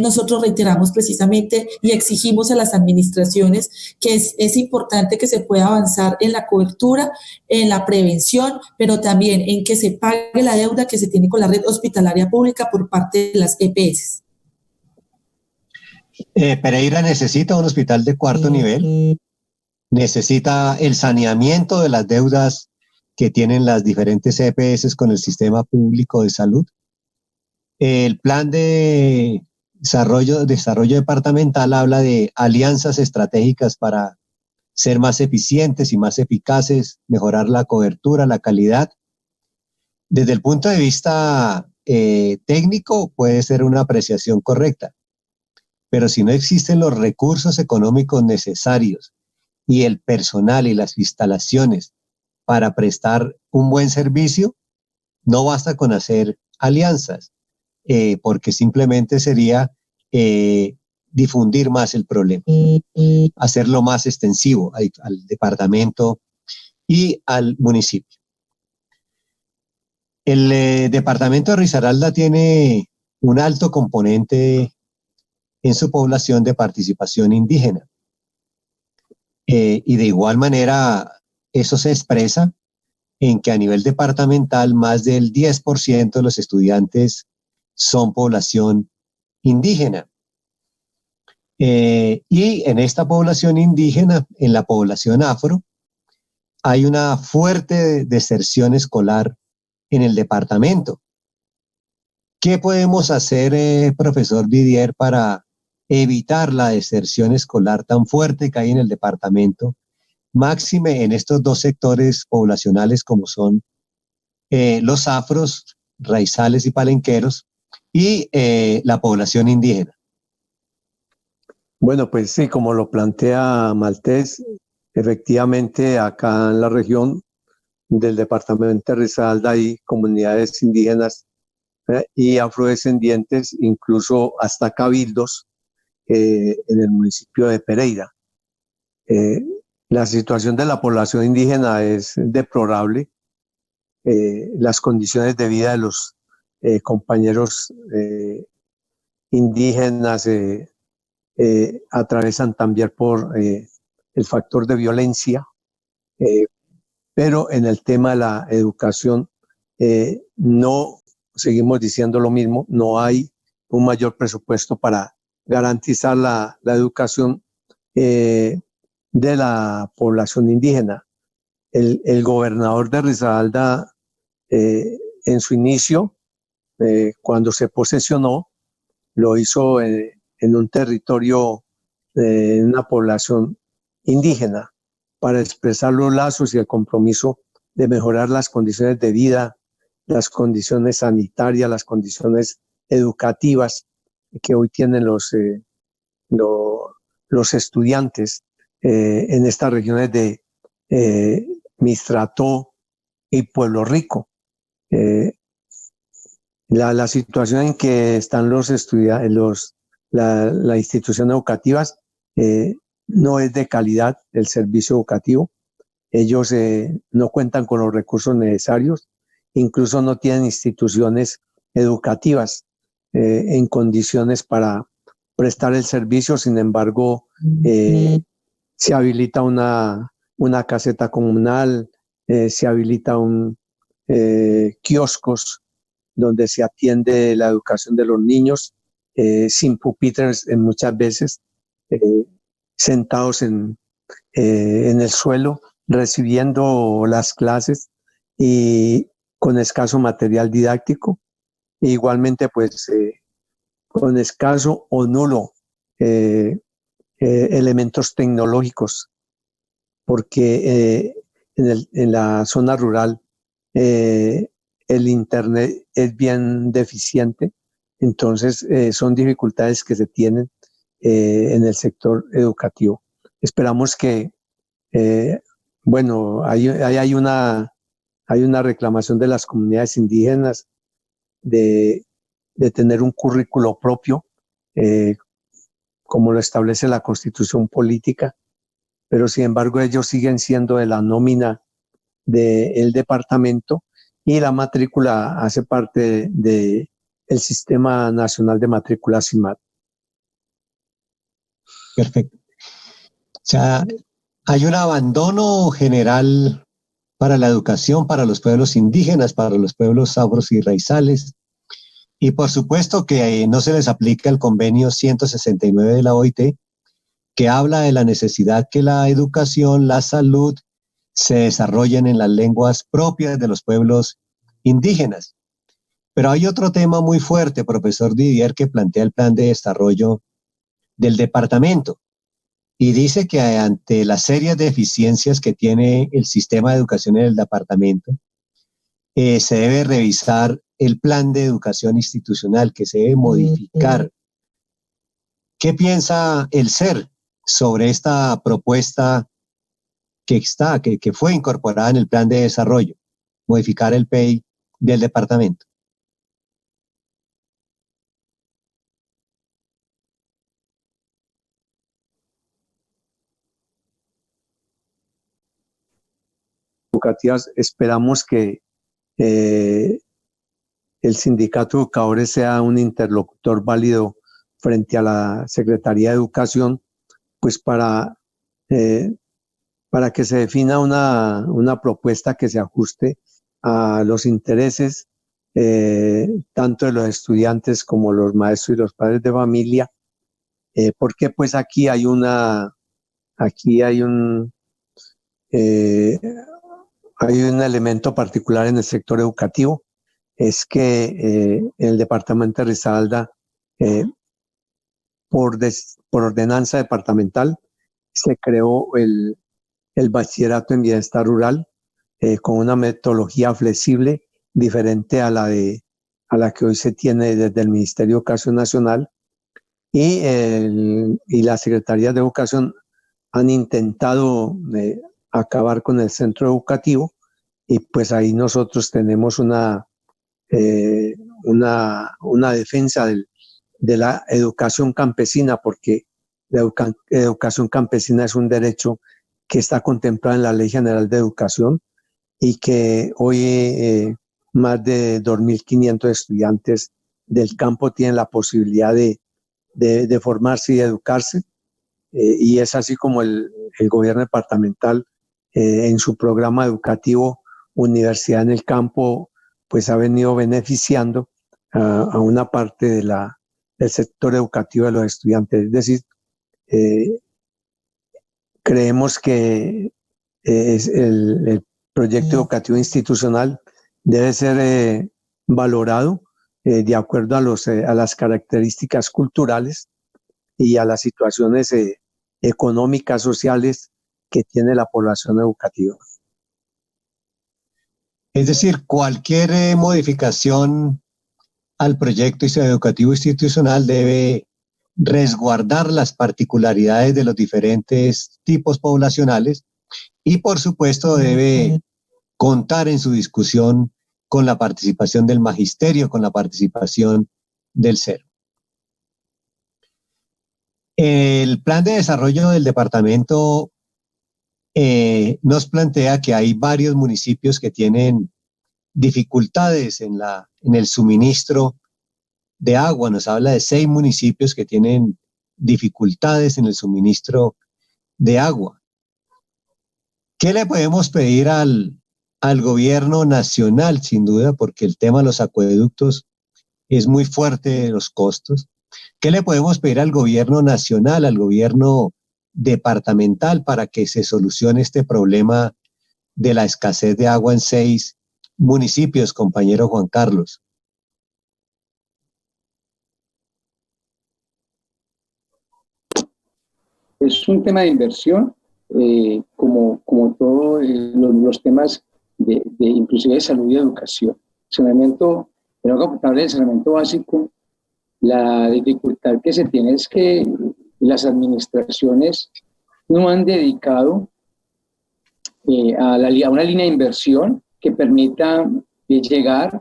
S4: nosotros reiteramos precisamente y exigimos a las administraciones que es importante que se pueda avanzar en la cobertura, en la prevención, pero también en que se pague la deuda que se tiene con la red hospitalaria pública por parte de las EPS.
S1: Pereira necesita un hospital de 4º nivel, necesita el saneamiento de las deudas que tienen las diferentes EPS con el sistema público de salud. El plan de desarrollo departamental habla de alianzas estratégicas para ser más eficientes y más eficaces, mejorar la cobertura, la calidad. Desde el punto de vista técnico puede ser una apreciación correcta, pero si no existen los recursos económicos necesarios y el personal y las instalaciones para prestar un buen servicio, no basta con hacer alianzas, porque simplemente sería difundir más el problema, hacerlo más extensivo al departamento y al municipio. El departamento de Risaralda tiene un alto componente en su población de participación indígena, y de igual manera eso se expresa en que a nivel departamental más del 10% de los estudiantes son población indígena. Y en esta población indígena, en la población afro, hay una fuerte deserción escolar en el departamento. ¿Qué podemos hacer, profesor Didier, para evitar la deserción escolar tan fuerte que hay en el departamento, máxime en estos dos sectores poblacionales como son los afros, raizales y palenqueros, y la población indígena?
S5: Bueno, pues sí, como lo plantea Maltés, efectivamente acá en la región del departamento de Risaralda hay comunidades indígenas y afrodescendientes, incluso hasta cabildos en el municipio de Pereira. La situación de la población indígena es deplorable. Las condiciones de vida de los compañeros indígenas atravesan también por el factor de violencia, pero en el tema de la educación no, seguimos diciendo lo mismo, no hay un mayor presupuesto para garantizar la educación de la población indígena. El gobernador de Risaralda, en su inicio, cuando se posesionó, lo hizo en un territorio, en una población indígena, para expresar los lazos y el compromiso de mejorar las condiciones de vida, las condiciones sanitarias, las condiciones educativas que hoy tienen los estudiantes en estas regiones de Mistrató y Pueblo Rico. La situación en que están los estudiantes, la institución educativas, no es de calidad el servicio educativo. Ellos no cuentan con los recursos necesarios, incluso no tienen instituciones educativas en condiciones para prestar el servicio. Sin embargo, se habilita una caseta comunal, se habilita kioscos donde se atiende la educación de los niños, sin pupitres muchas veces, sentados en el suelo, recibiendo las clases y con escaso material didáctico. E igualmente, pues, con escaso o nulo elementos tecnológicos, porque en la zona rural el Internet es bien deficiente. Entonces son dificultades que se tienen en el sector educativo. Esperamos que, bueno, hay una reclamación de las comunidades indígenas de tener un currículo propio, como lo establece la Constitución Política, pero sin embargo ellos siguen siendo de la nómina del departamento y la matrícula hace parte del Sistema Nacional de Matrícula SIMAD.
S1: Perfecto. O sea, hay un abandono general para la educación, para los pueblos indígenas, para los pueblos afros y raizales. Y por supuesto que no se les aplica el convenio 169 de la OIT, que habla de la necesidad que la educación, la salud, se desarrollen en las lenguas propias de los pueblos indígenas. Pero hay otro tema muy fuerte, profesor Didier, que plantea el plan de desarrollo del departamento y dice que ante las serias deficiencias que tiene el sistema de educación en el departamento, se debe revisar el plan de educación institucional, que se debe modificar. ¿Qué piensa el SER sobre esta propuesta que fue incorporada en el plan de desarrollo, modificar el PEI del departamento?
S5: Educativas, esperamos que el sindicato de educadores sea un interlocutor válido frente a la Secretaría de Educación, pues para que se defina una propuesta que se ajuste a los intereses tanto de los estudiantes como los maestros y los padres de familia, porque pues aquí hay un elemento particular en el sector educativo, es que en el departamento de Risaralda, por ordenanza departamental, se creó el bachillerato en bienestar rural con una metodología flexible diferente a la que hoy se tiene desde el Ministerio de Educación Nacional, y la Secretaría de Educación han intentado acabar con el centro educativo, y pues ahí nosotros tenemos una defensa de la educación campesina, porque la educación campesina es un derecho que está contemplado en la Ley General de Educación y que hoy más de 2.500 estudiantes del campo tienen la posibilidad de formarse y educarse, y es así como el gobierno departamental en su programa educativo Universidad en el Campo pues ha venido beneficiando a una parte del sector educativo de los estudiantes. Es decir, creemos que el proyecto educativo institucional debe ser valorado de acuerdo a las características culturales y a las situaciones económicas, sociales que tiene la población educativa.
S1: Es decir, cualquier modificación al proyecto educativo institucional debe resguardar las particularidades de los diferentes tipos poblacionales y, por supuesto, debe contar en su discusión con la participación del magisterio, con la participación del CER. El plan de desarrollo del departamento nos plantea que hay varios municipios que tienen dificultades en el suministro de agua. Nos habla de 6 municipios que tienen dificultades en el suministro de agua. ¿Qué le podemos pedir al gobierno nacional? Sin duda, porque el tema de los acueductos es muy fuerte, los costos. ¿Qué le podemos pedir al gobierno nacional, al gobierno departamental, para que se solucione este problema de la escasez de agua en 6 municipios, compañero Juan Carlos?
S2: Es un tema de inversión, como todos los temas de inclusive de salud y educación. Saneamiento, el agua potable, el saneamiento básico, la dificultad que se tiene es que las administraciones no han dedicado a una línea de inversión que permita llegar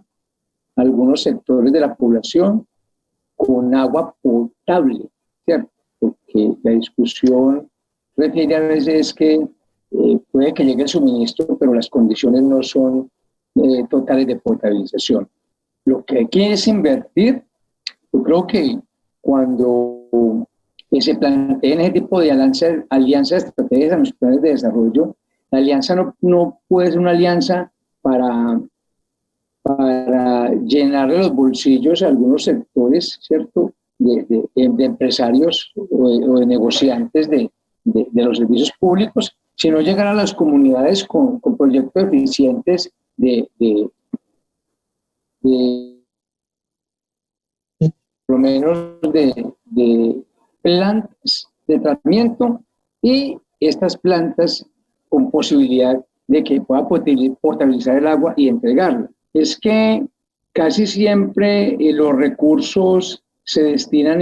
S2: a algunos sectores de la población con agua potable, ¿cierto? Porque la discusión refiere a veces que puede que llegue el suministro, pero las condiciones no son totales de potabilización. Lo que hay que es invertir. Yo creo que cuando se planteen ese tipo de alianzas estratégicas en los planes de desarrollo, la alianza no puede ser una alianza para llenarle los bolsillos a algunos sectores, ¿cierto?, de empresarios o de negociantes de los servicios públicos, sino llegar a las comunidades con proyectos eficientes por lo menos de plantas de tratamiento, y estas plantas con posibilidad de que pueda potabilizar el agua y entregarla. Es que casi siempre los recursos se destinan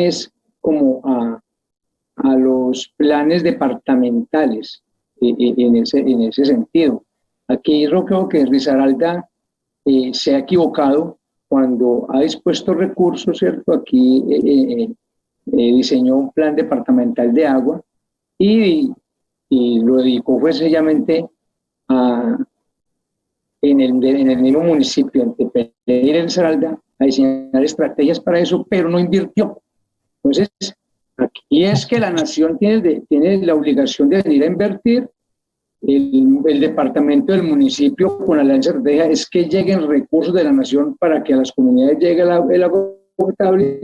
S2: como a los planes departamentales en ese sentido. Aquí yo creo que Risaralda se ha equivocado cuando ha dispuesto recursos, ¿cierto? Aquí diseñó un plan departamental de agua y lo dedicó sencillamente en el mismo municipio, ante Pereira y Risaralda, a diseñar estrategias para eso, pero no invirtió. Entonces, aquí es que la nación tiene la obligación de venir a invertir. El departamento del municipio con la alianza estratégica es que lleguen recursos de la nación para que a las comunidades llegue el agua potable,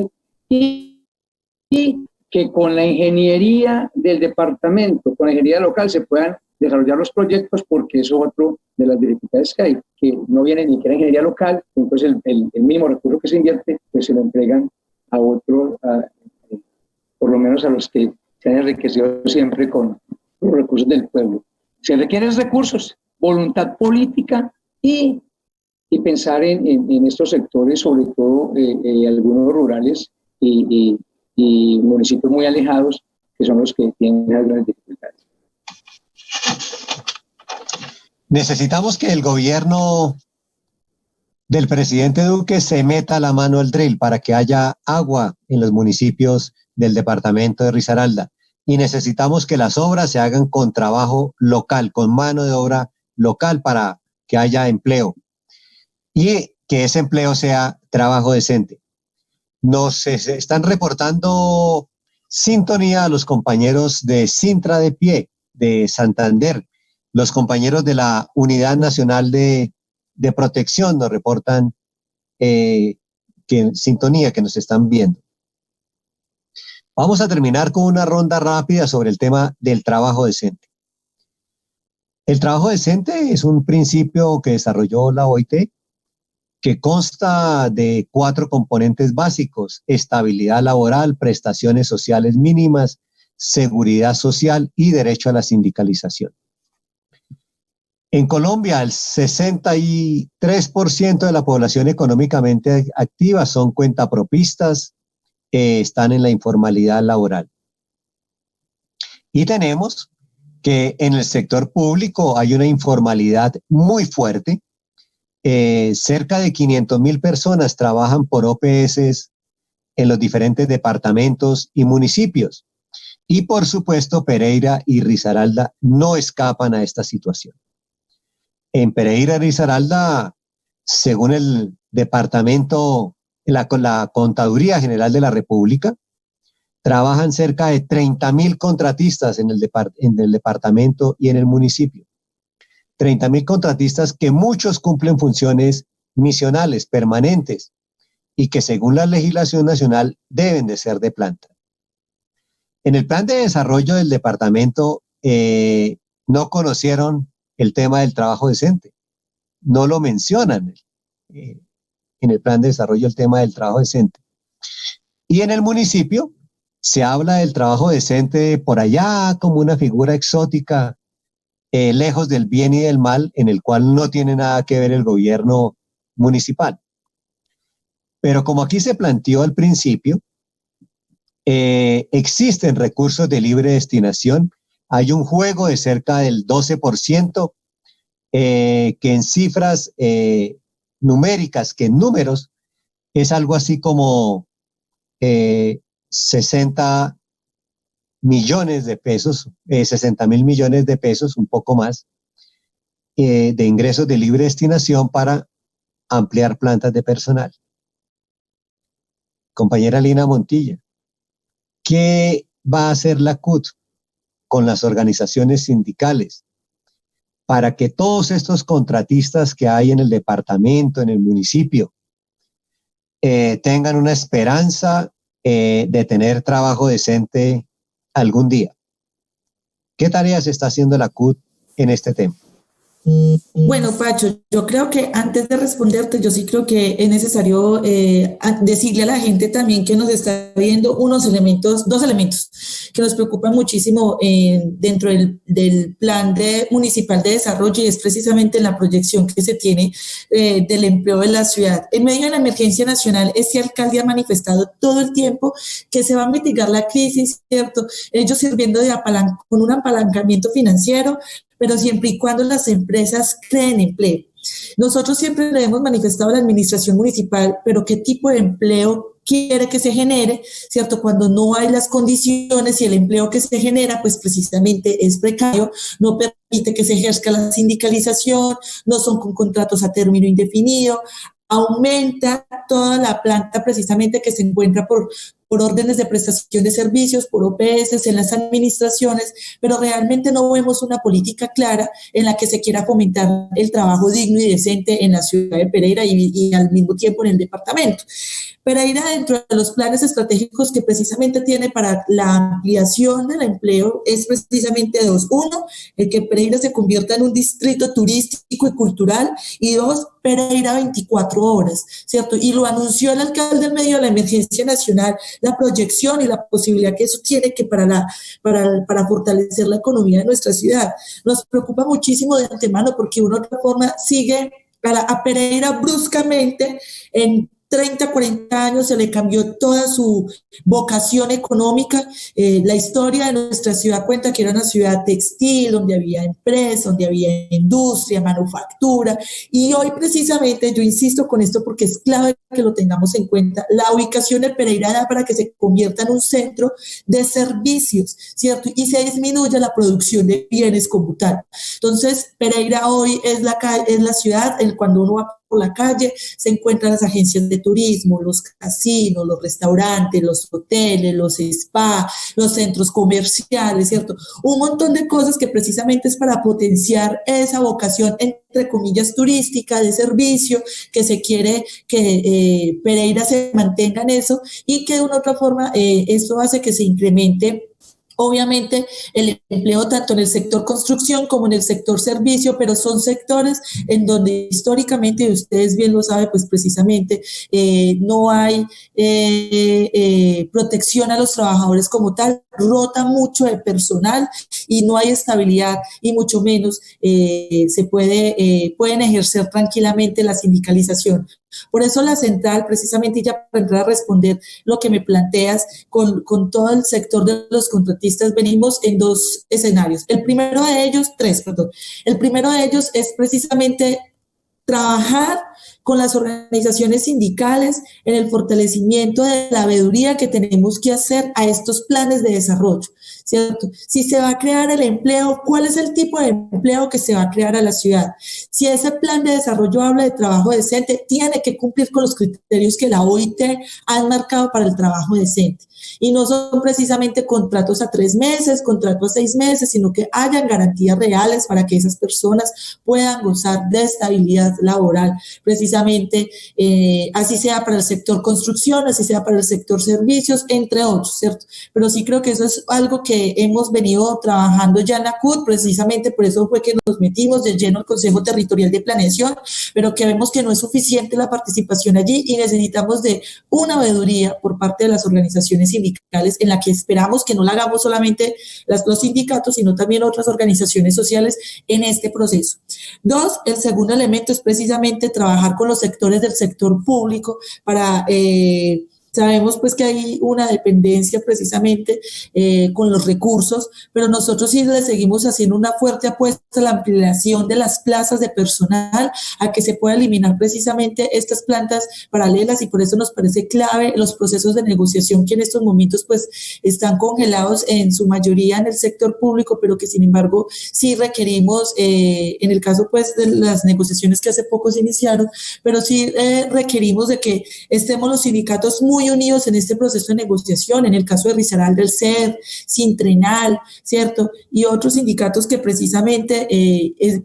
S2: y que con la ingeniería del departamento, con la ingeniería local, se puedan desarrollar los proyectos, porque eso es otro de las dificultades que hay, que no viene ni siquiera ingeniería local. Entonces el mínimo recurso que se invierte, pues se lo entregan a otros, por lo menos a los que se han enriquecido siempre con los recursos del pueblo. Se requieren recursos, voluntad política y pensar en estos sectores, sobre todo algunos rurales y municipios muy alejados, que son los que tienen grandes dificultades.
S1: Necesitamos que el gobierno del presidente Duque se meta la mano al drill para que haya agua en los municipios del departamento de Risaralda. Y necesitamos que las obras se hagan con trabajo local, con mano de obra local, para que haya empleo. Y que ese empleo sea trabajo decente. Nos están reportando sintonía a los compañeros de Sintra de Pie, de Santander. Los compañeros de la Unidad Nacional de Protección nos reportan sintonía, que nos están viendo. Vamos a terminar con una ronda rápida sobre el tema del trabajo decente. El trabajo decente es un principio que desarrolló la OIT que consta de 4 componentes básicos: estabilidad laboral, prestaciones sociales mínimas, seguridad social y derecho a la sindicalización. En Colombia, el 63% de la población económicamente activa son cuentapropistas, están en la informalidad laboral. Y tenemos que en el sector público hay una informalidad muy fuerte. Cerca de 500.000 personas trabajan por OPS en los diferentes departamentos y municipios. Y por supuesto, Pereira y Risaralda no escapan a esta situación. En Pereira y Risaralda, según el departamento, la Contaduría General de la República, trabajan cerca de 30.000 contratistas en el departamento y en el municipio. 30.000 contratistas que muchos cumplen funciones misionales, permanentes, y que según la legislación nacional deben de ser de planta. En el plan de desarrollo del departamento no conocieron el tema del trabajo decente, no lo mencionan en el plan de desarrollo el tema del trabajo decente. Y en el municipio se habla del trabajo decente por allá como una figura exótica, lejos del bien y del mal, en el cual no tiene nada que ver el gobierno municipal. Pero como aquí se planteó al principio, existen recursos de libre destinación. Hay un juego de cerca del 12%, que en cifras numéricas, que en números, es algo así como 60 millones de pesos, 60.000 millones de pesos, un poco más, de ingresos de libre destinación para ampliar plantas de personal. Compañera Lina Montilla, ¿qué va a hacer la CUT con las organizaciones sindicales para que todos estos contratistas que hay en el departamento, en el municipio, tengan una esperanza de tener trabajo decente algún día? ¿Qué tareas está haciendo la CUT en este tema?
S4: Bueno, Pacho, yo creo que antes de responderte, yo sí creo que es necesario decirle a la gente también que nos está viendo dos elementos que nos preocupan muchísimo dentro del plan municipal de desarrollo, y es precisamente la proyección que se tiene del empleo de la ciudad. En medio de la emergencia nacional, este alcalde ha manifestado todo el tiempo que se va a mitigar la crisis, ¿cierto? Ellos sirviendo con un apalancamiento financiero, pero siempre y cuando las empresas creen empleo. Nosotros siempre le hemos manifestado a la administración municipal, pero qué tipo de empleo quiere que se genere, ¿cierto? Cuando no hay las condiciones y el empleo que se genera, pues precisamente es precario, no permite que se ejerza la sindicalización, no son con contratos a término indefinido, aumenta toda la planta precisamente que se encuentra por órdenes de prestación de servicios, por OPS en las administraciones, pero realmente no vemos una política clara en la que se quiera fomentar el trabajo digno y decente en la ciudad de Pereira y al mismo tiempo en el departamento. Pereira, dentro de los planes estratégicos que precisamente tiene para la ampliación del empleo, es precisamente dos. Uno, el que Pereira se convierta en un distrito turístico y cultural, y dos, Pereira 24 horas, ¿cierto? Y lo anunció el alcalde en medio de la emergencia nacional, la proyección y la posibilidad que eso tiene que para fortalecer la economía de nuestra ciudad. Nos preocupa muchísimo de antemano porque de una otra forma sigue a Pereira bruscamente en 30, 40 años se le cambió toda su vocación económica. La historia de nuestra ciudad cuenta que era una ciudad textil, donde había empresas, donde había industria, manufactura, y hoy precisamente, yo insisto con esto porque es clave que lo tengamos en cuenta, la ubicación de Pereira da para que se convierta en un centro de servicios, ¿cierto? Y se disminuya la producción de bienes como tal. Entonces, Pereira hoy es la ciudad, cuando uno va por la calle, se encuentran las agencias de turismo, los casinos, los restaurantes, los hoteles, los spa, los centros comerciales, ¿cierto? Un montón de cosas que precisamente es para potenciar esa vocación, entre comillas, turística, de servicio, que se quiere que Pereira se mantenga en eso, y que de una otra forma esto hace que se incremente Obviamente el empleo tanto en el sector construcción como en el sector servicio, pero son sectores en donde históricamente, y ustedes bien lo saben, pues precisamente no hay protección a los trabajadores como tal, rota mucho el personal y no hay estabilidad y mucho menos pueden ejercer tranquilamente la sindicalización. Por eso la central, precisamente ya para entrar a responder lo que me planteas, con todo el sector de los contratistas venimos en dos escenarios. El primero de ellos es precisamente trabajar con las organizaciones sindicales en el fortalecimiento de la veeduría que tenemos que hacer a estos planes de desarrollo, ¿cierto? Si se va a crear el empleo, ¿cuál es el tipo de empleo que se va a crear a la ciudad? Si ese plan de desarrollo habla de trabajo decente, tiene que cumplir con los criterios que la OIT ha marcado para el trabajo decente. Y no son precisamente contratos a 3 meses, contratos a 6 meses, sino que hayan garantías reales para que esas personas puedan gozar de estabilidad laboral. Precisamente, así sea para el sector construcción, así sea para el sector servicios, entre otros, ¿cierto? Pero sí creo que eso es algo que hemos venido trabajando ya en la CUT, precisamente por eso fue que nos metimos de lleno al Consejo Territorial de Planeación, pero que vemos que no es suficiente la participación allí y necesitamos de una veeduría por parte de las organizaciones sindicales en la que esperamos que no la hagamos solamente los sindicatos, sino también otras organizaciones sociales en este proceso. 2, el segundo elemento es precisamente trabajar con los sectores del sector público para sabemos pues que hay una dependencia precisamente con los recursos, pero nosotros sí le seguimos haciendo una fuerte apuesta a la ampliación de las plazas de personal, a que se pueda eliminar precisamente estas plantas paralelas y por eso nos parece clave los procesos de negociación que en estos momentos pues están congelados en su mayoría en el sector público, pero que sin embargo sí requerimos, en el caso pues de las negociaciones que hace poco se iniciaron, pero sí requerimos de que estemos los sindicatos muy unidos en este proceso de negociación, en el caso de Risaralda, el CER, Sintrenal, ¿cierto? Y otros sindicatos que precisamente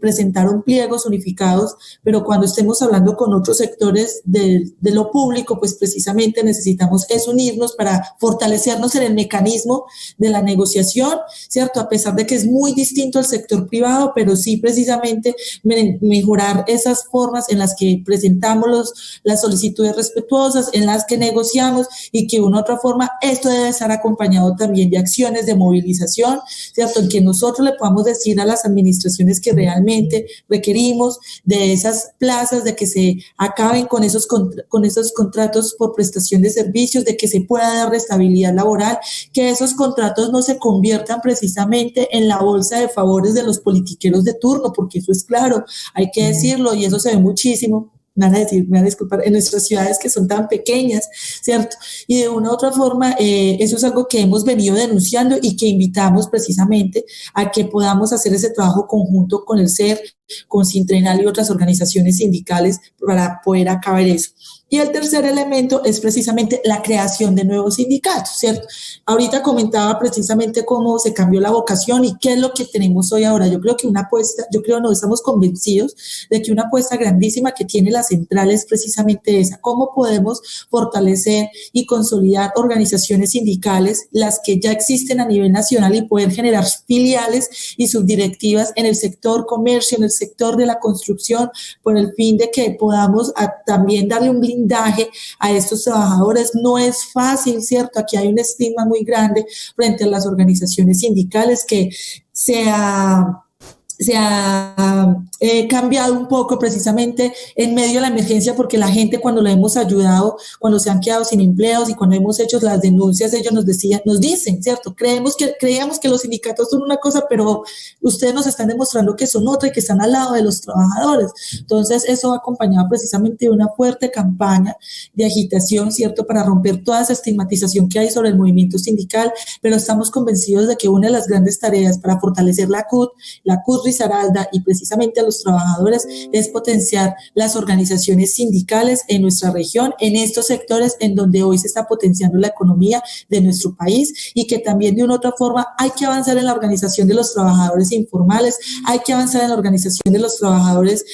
S4: presentaron pliegos unificados, pero cuando estemos hablando con otros sectores de lo público, pues precisamente necesitamos es unirnos para fortalecernos en el mecanismo de la negociación, ¿cierto? A pesar de que es muy distinto al sector privado, pero sí precisamente mejorar esas formas en las que presentamos las solicitudes respetuosas, en las que negociamos y que de una u otra forma esto debe estar acompañado también de acciones de movilización, ¿cierto? En que nosotros le podamos decir a las administraciones que realmente requerimos de esas plazas, de que se acaben con esos contratos por prestación de servicios, de que se pueda dar estabilidad laboral, que esos contratos no se conviertan precisamente en la bolsa de favores de los politiqueros de turno, porque eso es claro, hay que decirlo y eso se ve muchísimo. Me van a disculpar, en nuestras ciudades que son tan pequeñas, ¿cierto? Y de una u otra forma, eso es algo que hemos venido denunciando y que invitamos precisamente a que podamos hacer ese trabajo conjunto con el CER, con Sintrenal y otras organizaciones sindicales para poder acabar eso. Y el tercer elemento es precisamente la creación de nuevos sindicatos, ¿cierto? Ahorita comentaba precisamente cómo se cambió la vocación y qué es lo que tenemos hoy ahora. Yo creo que estamos convencidos de que una apuesta grandísima que tiene la central es precisamente esa. ¿Cómo podemos fortalecer y consolidar organizaciones sindicales, las que ya existen a nivel nacional y poder generar filiales y subdirectivas en el sector comercio, en el sector de la construcción, por el fin de que podamos también darle un blindaje a estos trabajadores? No es fácil, ¿cierto? Aquí hay un estigma muy grande frente a las organizaciones sindicales que se ha cambiado un poco precisamente en medio de la emergencia, porque la gente cuando lo hemos ayudado, cuando se han quedado sin empleos y cuando hemos hecho las denuncias, ellos nos dicen, ¿cierto? Creíamos que los sindicatos son una cosa, pero ustedes nos están demostrando que son otra y que están al lado de los trabajadores. Entonces eso va acompañado precisamente de una fuerte campaña de agitación, ¿cierto? Para romper toda esa estigmatización que hay sobre el movimiento sindical, pero estamos convencidos de que una de las grandes tareas para fortalecer la CUT Risaralda y precisamente a los trabajadores es potenciar las organizaciones sindicales en nuestra región, en estos sectores en donde hoy se está potenciando la economía de nuestro país, y que también de una u otra forma hay que avanzar en la organización de los trabajadores informales, hay que avanzar en la organización de los trabajadores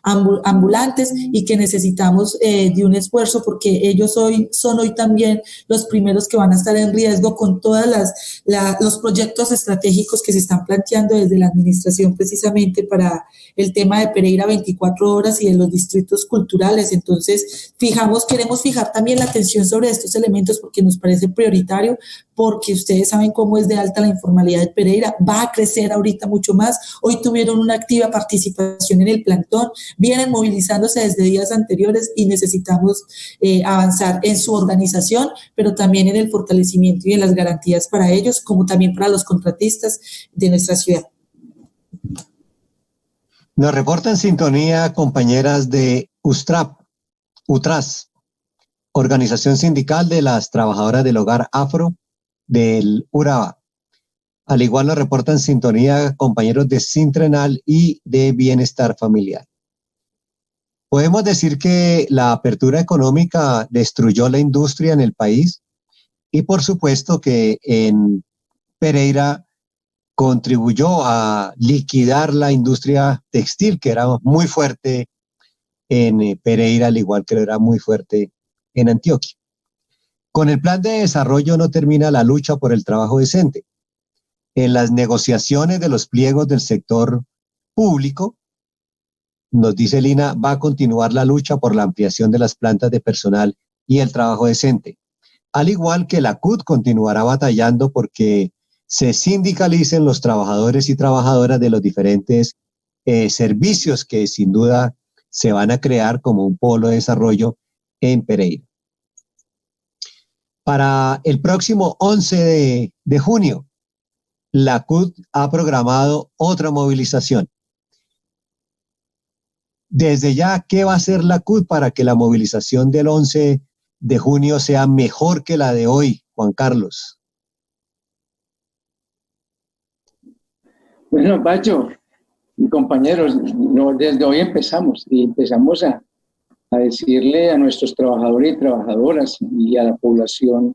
S4: ambulantes y que necesitamos de un esfuerzo porque ellos son hoy también los primeros que van a estar en riesgo con todos los proyectos estratégicos que se están planteando desde la administración precisamente para el tema de Pereira 24 horas y de los distritos culturales. Entonces, queremos fijar también la atención sobre estos elementos porque nos parece prioritario, porque ustedes saben cómo es de alta la informalidad de Pereira, va a crecer ahorita mucho más. Hoy tuvieron una activa participación en el plantón, vienen movilizándose desde días anteriores y necesitamos avanzar en su organización, pero también en el fortalecimiento y en las garantías para ellos, como también para los contratistas de nuestra ciudad.
S1: Nos reporta en sintonía compañeras de UTRAS, Organización Sindical de las Trabajadoras del Hogar Afro del Urabá. Al igual nos reportan en sintonía compañeros de Sintrenal y de Bienestar Familiar. Podemos decir que la apertura económica destruyó la industria en el país y por supuesto que en Pereira contribuyó a liquidar la industria textil, que era muy fuerte en Pereira, al igual que era muy fuerte en Antioquia. Con el plan de desarrollo no termina la lucha por el trabajo decente. En las negociaciones de los pliegos del sector público, nos dice Lina, va a continuar la lucha por la ampliación de las plantas de personal y el trabajo decente. Al igual que la CUT continuará batallando porque se sindicalicen los trabajadores y trabajadoras de los diferentes servicios que sin duda se van a crear como un polo de desarrollo en Pereira. Para el próximo 11 de junio, la CUT ha programado otra movilización. Desde ya, ¿qué va a hacer la CUT para que la movilización del 11 de junio sea mejor que la de hoy, Juan Carlos?
S2: Bueno, Pacho y compañeros, desde hoy empezamos a decirle a nuestros trabajadores y trabajadoras y a la población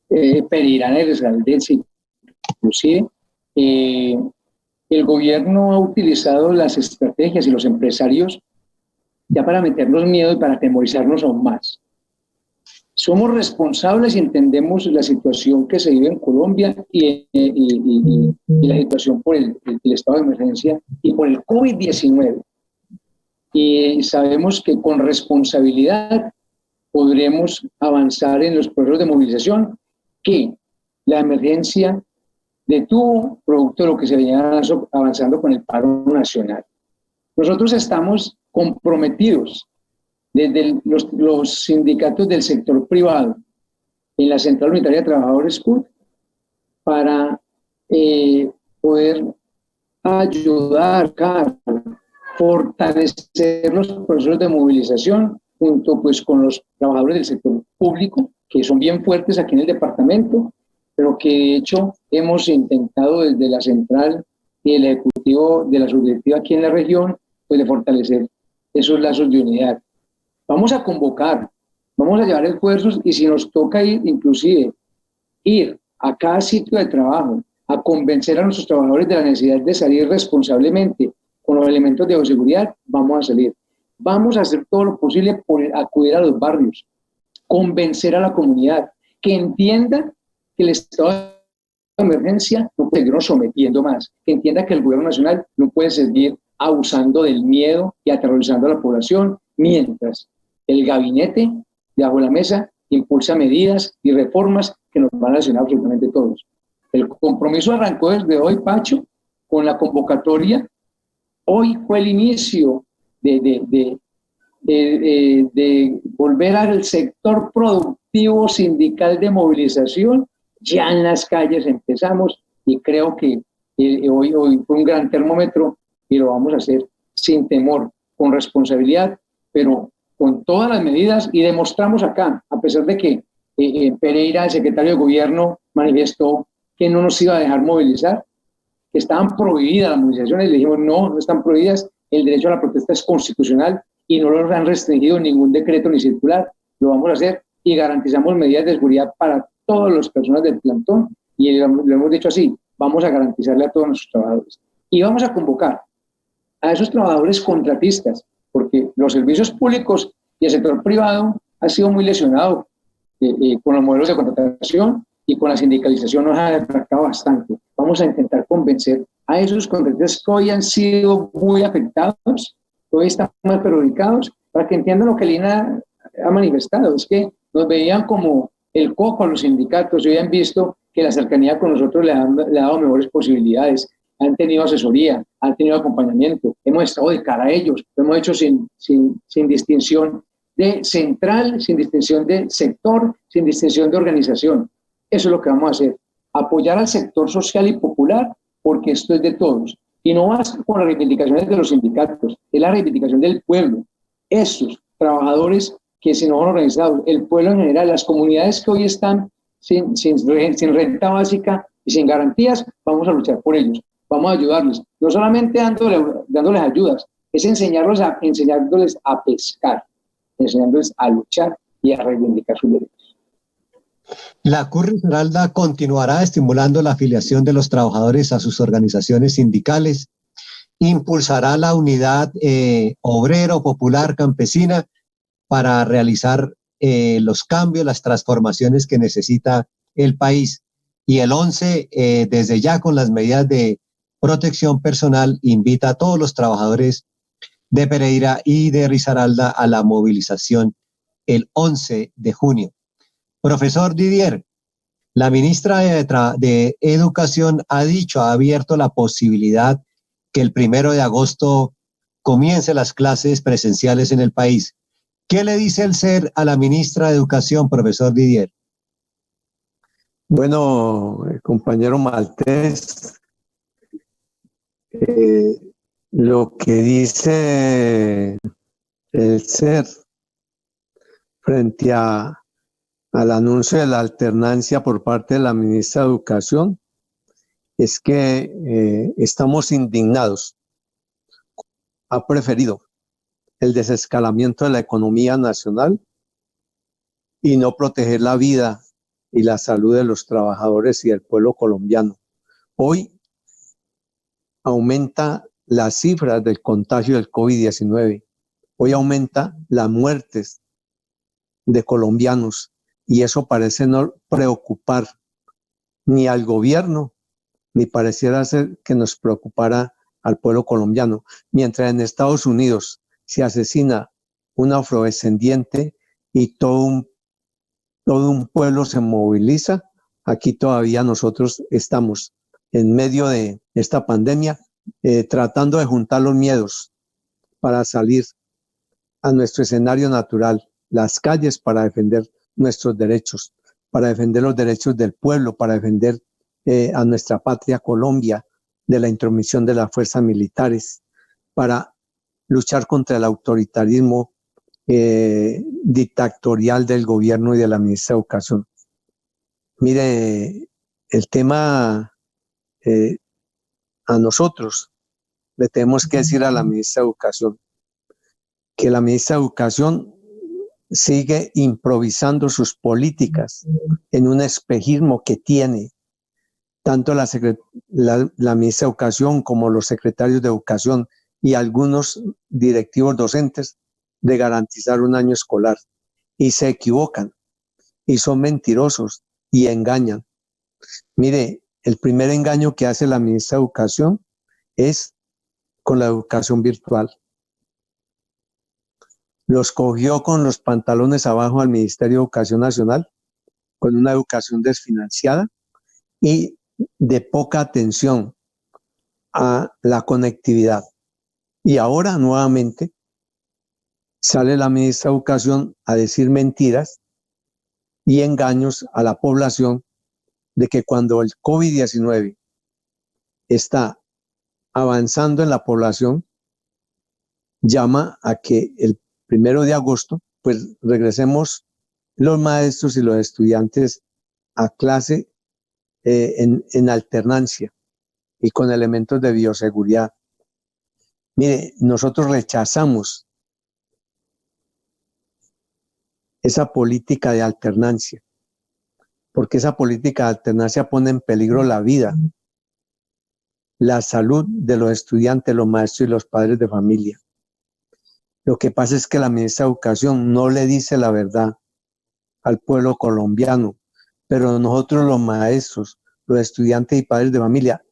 S2: pereirana y risaraldense, inclusive, el gobierno ha utilizado las estrategias y los empresarios ya para meternos miedo y para atemorizarnos aún más. Somos responsables y entendemos la situación que se vive en Colombia y la situación por el estado de emergencia y por el COVID-19. Y sabemos que con responsabilidad podremos avanzar en los procesos de movilización que la emergencia detuvo, producto de lo que se venía avanzando con el paro nacional. Nosotros estamos comprometidos desde los sindicatos del sector privado en la Central Unitaria de Trabajadores CUT para poder ayudar a fortalecer los procesos de movilización junto pues con los trabajadores del sector público, que son bien fuertes aquí en el departamento, pero que de hecho hemos intentado desde la central y el ejecutivo de la subdirectiva aquí en la región, pues de fortalecer esos lazos de unidad. Vamos a convocar, vamos a llevar esfuerzos y si nos toca inclusive ir a cada sitio de trabajo a convencer a nuestros trabajadores de la necesidad de salir responsablemente con los elementos de bioseguridad, vamos a salir. Vamos a hacer todo lo posible por acudir a los barrios, convencer a la comunidad, que entienda que el estado de emergencia no puede seguirnos sometiendo más, que entienda que el gobierno nacional no puede seguir abusando del miedo y aterrorizando a la población, mientras el gabinete debajo de la mesa impulsa medidas y reformas que nos van a lesionar absolutamente todos. El compromiso arrancó desde hoy, Pacho, con la convocatoria. Hoy fue el inicio de volver al sector productivo sindical de movilización. Ya en las calles empezamos y creo que hoy fue un gran termómetro y lo vamos a hacer sin temor, con responsabilidad, pero con todas las medidas y demostramos acá, a pesar de que en Pereira el secretario de gobierno manifestó que no nos iba a dejar movilizar, que estaban prohibidas las movilizaciones, le dijimos no están prohibidas, el derecho a la protesta es constitucional y no lo han restringido ningún decreto ni circular, lo vamos a hacer y garantizamos medidas de seguridad para todas las personas del plantón y lo hemos dicho así, vamos a garantizarle a todos nuestros trabajadores y vamos a convocar a esos trabajadores contratistas porque los servicios públicos y el sector privado han sido muy lesionados con los modelos de contratación y con la sindicalización nos ha defractado bastante. Vamos a intentar convencer a esos contratistas que hoy han sido muy afectados, hoy están más perjudicados, para que entiendan lo que Lina ha manifestado, es que nos veían como el coco a los sindicatos y hoy han visto que la cercanía con nosotros le ha dado mejores posibilidades, han tenido asesoría, han tenido acompañamiento, hemos estado de cara a ellos, lo hemos hecho sin distinción de central, sin distinción de sector, sin distinción de organización. Eso es lo que vamos a hacer, apoyar al sector social y popular, porque esto es de todos. Y no basta con las reivindicaciones de los sindicatos, es la reivindicación del pueblo. Esos trabajadores que se nos han organizado, el pueblo en general, las comunidades que hoy están sin renta básica y sin garantías, vamos a luchar por ellos, vamos a ayudarles. No solamente dándoles ayudas, es enseñarles a pescar, enseñándoles a luchar y a reivindicar sus derechos.
S1: La CUT Risaralda continuará estimulando la afiliación de los trabajadores a sus organizaciones sindicales, impulsará la unidad obrero, popular, campesina para realizar los cambios, las transformaciones que necesita el país. Y el 11, desde ya con las medidas de protección personal, invita a todos los trabajadores de Pereira y de Risaralda a la movilización el 11 de junio. Profesor Didier, la ministra de Educación ha abierto la posibilidad que el 1 de agosto comience las clases presenciales en el país. ¿Qué le dice el SER a la ministra de Educación, profesor Didier?
S5: Bueno, compañero Maltés, lo que dice el SER frente al anuncio de la alternancia por parte de la ministra de Educación es que estamos indignados. Ha preferido el desescalamiento de la economía nacional y no proteger la vida y la salud de los trabajadores y del pueblo colombiano. Hoy aumenta las cifras del contagio del COVID-19. Hoy aumenta las muertes de colombianos y eso parece no preocupar ni al gobierno, ni pareciera ser que nos preocupara al pueblo colombiano. Mientras en Estados Unidos se asesina un afrodescendiente y todo un pueblo se moviliza, aquí todavía nosotros estamos en medio de esta pandemia tratando de juntar los miedos para salir a nuestro escenario natural, las calles para defender nuestros derechos, para defender los derechos del pueblo, para defender a nuestra patria Colombia de la intromisión de las fuerzas militares, para luchar contra el autoritarismo dictatorial del gobierno y de la ministra de Educación. Mire, el tema a nosotros le tenemos que decir a la ministra de Educación que la ministra de Educación sigue improvisando sus políticas en un espejismo que tiene tanto la ministra de Educación como los secretarios de Educación y algunos directivos docentes de garantizar un año escolar. Y se equivocan, y son mentirosos, y engañan. Mire, el primer engaño que hace la ministra de Educación es con la educación virtual. Los cogió con los pantalones abajo al Ministerio de Educación Nacional, con una educación desfinanciada y de poca atención a la conectividad. Y ahora nuevamente sale la ministra de Educación a decir mentiras y engaños a la población de que cuando el COVID-19 está avanzando en la población, llama a que el 1 de agosto, pues regresemos los maestros y los estudiantes a clase en alternancia y con elementos de bioseguridad. Mire, nosotros rechazamos esa política de alternancia, porque esa política de alternancia pone en peligro la vida, la salud de los estudiantes, los maestros y los padres de familia. Lo que pasa es que la ministra de Educación no le dice la verdad al pueblo colombiano, pero nosotros los maestros, los estudiantes y padres de familia,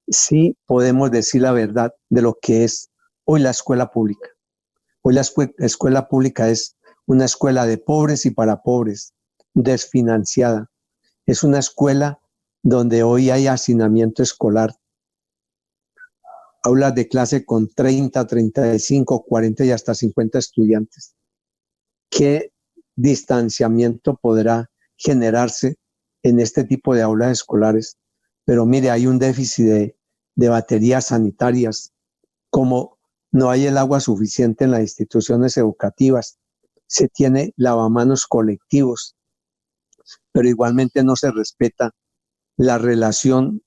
S5: sí podemos decir la verdad de lo que es hoy la escuela pública. Hoy la escuela pública es una escuela de pobres y para pobres, desfinanciada. Es una escuela donde hoy hay hacinamiento escolar, aulas de clase con 30, 35, 40 y hasta 50 estudiantes. ¿Qué distanciamiento podrá generarse en este tipo de aulas escolares? Pero mire, hay un déficit de baterías sanitarias, como no hay el agua suficiente en las instituciones educativas, se tiene lavamanos colectivos, pero igualmente no se respeta la relación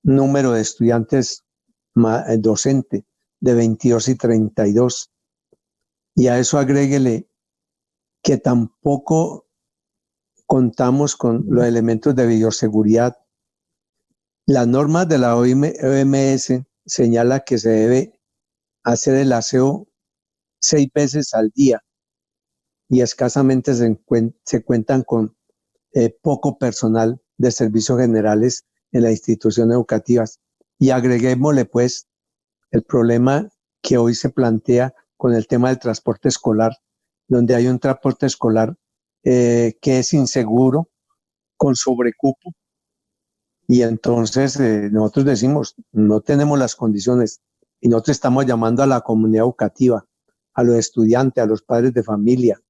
S5: número de estudiantes docente de 22 y 32. Y a eso agréguele que tampoco contamos con los elementos de bioseguridad. Las normas de la OMS señala que se debe hacer el aseo 6 veces al día y escasamente se cuentan con poco personal de servicios generales en las instituciones educativas. Y agreguémosle pues el problema que hoy se plantea con el tema del transporte escolar, donde hay un transporte escolar que es inseguro, con sobrecupo, y entonces nosotros decimos, no tenemos las condiciones, y nosotros estamos llamando a la comunidad educativa, a los estudiantes, a los padres de familia,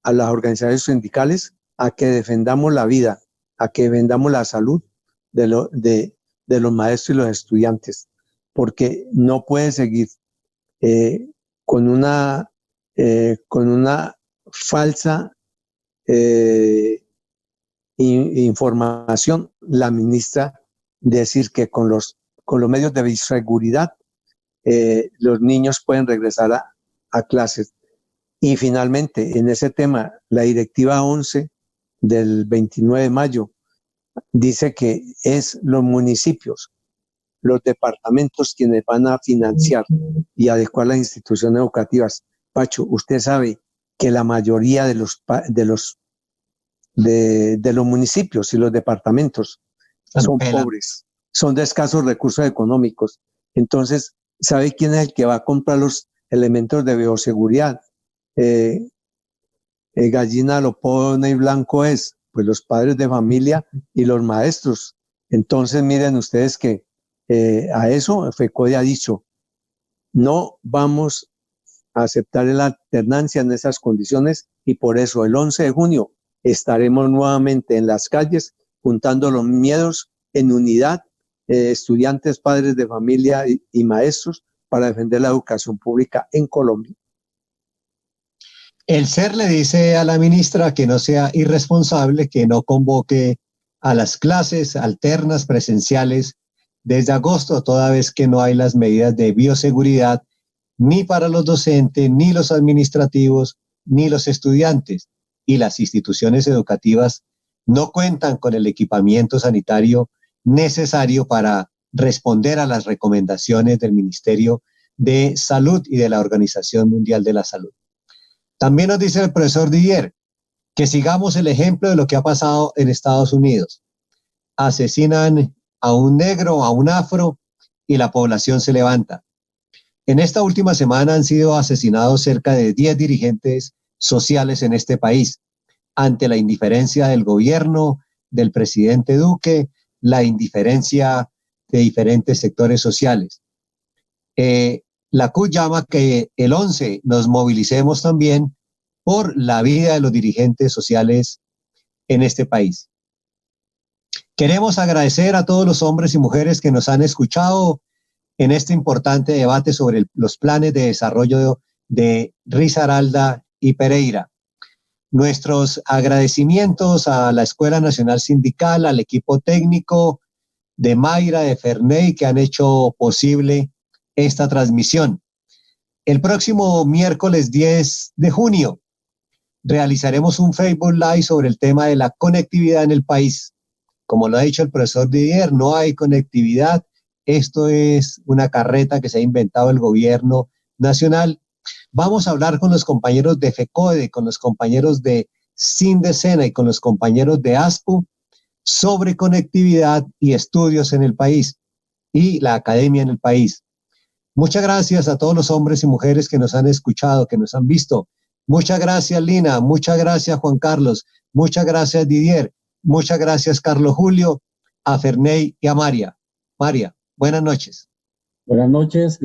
S5: a las organizaciones sindicales, a que defendamos la vida, a que defendamos la salud de los maestros y los estudiantes, porque no puede seguir con una falsa información la ministra decir que con los medios de bioseguridad los niños pueden regresar a clases. Y finalmente, en ese tema, la directiva 11 del 29 de mayo dice que es los municipios, los departamentos quienes van a financiar y adecuar las instituciones educativas. Pacho, usted sabe que la mayoría de los municipios y los departamentos son pobres, son de escasos recursos económicos. Entonces, ¿sabe quién es el que va a comprar los elementos de bioseguridad? Gallina lo pone y blanco es, pues los padres de familia y los maestros. Entonces, miren ustedes que a eso FECODE ha dicho, no vamos a aceptar la alternancia en esas condiciones y por eso el 11 de junio estaremos nuevamente en las calles juntando los miedos en unidad, estudiantes, padres de familia y maestros para defender la educación pública en Colombia.
S1: El CER le dice a la ministra que no sea irresponsable, que no convoque a las clases alternas presenciales desde agosto, toda vez que no hay las medidas de bioseguridad ni para los docentes, ni los administrativos, ni los estudiantes. Y las instituciones educativas no cuentan con el equipamiento sanitario necesario para responder a las recomendaciones del Ministerio de Salud y de la Organización Mundial de la Salud. También nos dice el profesor Didier que sigamos el ejemplo de lo que ha pasado en Estados Unidos. Asesinan a un negro, a un afro, y la población se levanta. En esta última semana han sido asesinados cerca de 10 dirigentes sociales en este país, ante la indiferencia del gobierno, del presidente Duque, la indiferencia de diferentes sectores sociales. La CUT llama que el 11 nos movilicemos también por la vida de los dirigentes sociales en este país. Queremos agradecer a todos los hombres y mujeres que nos han escuchado en este importante debate sobre los planes de desarrollo de Risaralda y Pereira. Nuestros agradecimientos a la Escuela Nacional Sindical, al equipo técnico de Mayra, de Ferney, que han hecho posible esta transmisión. El próximo miércoles 10 de junio realizaremos un Facebook Live sobre el tema de la conectividad en el país. Como lo ha dicho el profesor Didier, no hay conectividad esto es una carreta que se ha inventado el gobierno nacional. Vamos a hablar con los compañeros de FECODE, con los compañeros de Sindecena y con los compañeros de ASPU sobre conectividad y estudios en el país y la academia en el país. Muchas gracias a todos los hombres y mujeres que nos han escuchado, que nos han visto. Muchas gracias, Lina. Muchas gracias, Juan Carlos. Muchas gracias, Didier. Muchas gracias, Carlos Julio, a Ferney y a María. María, buenas noches.
S3: Buenas noches.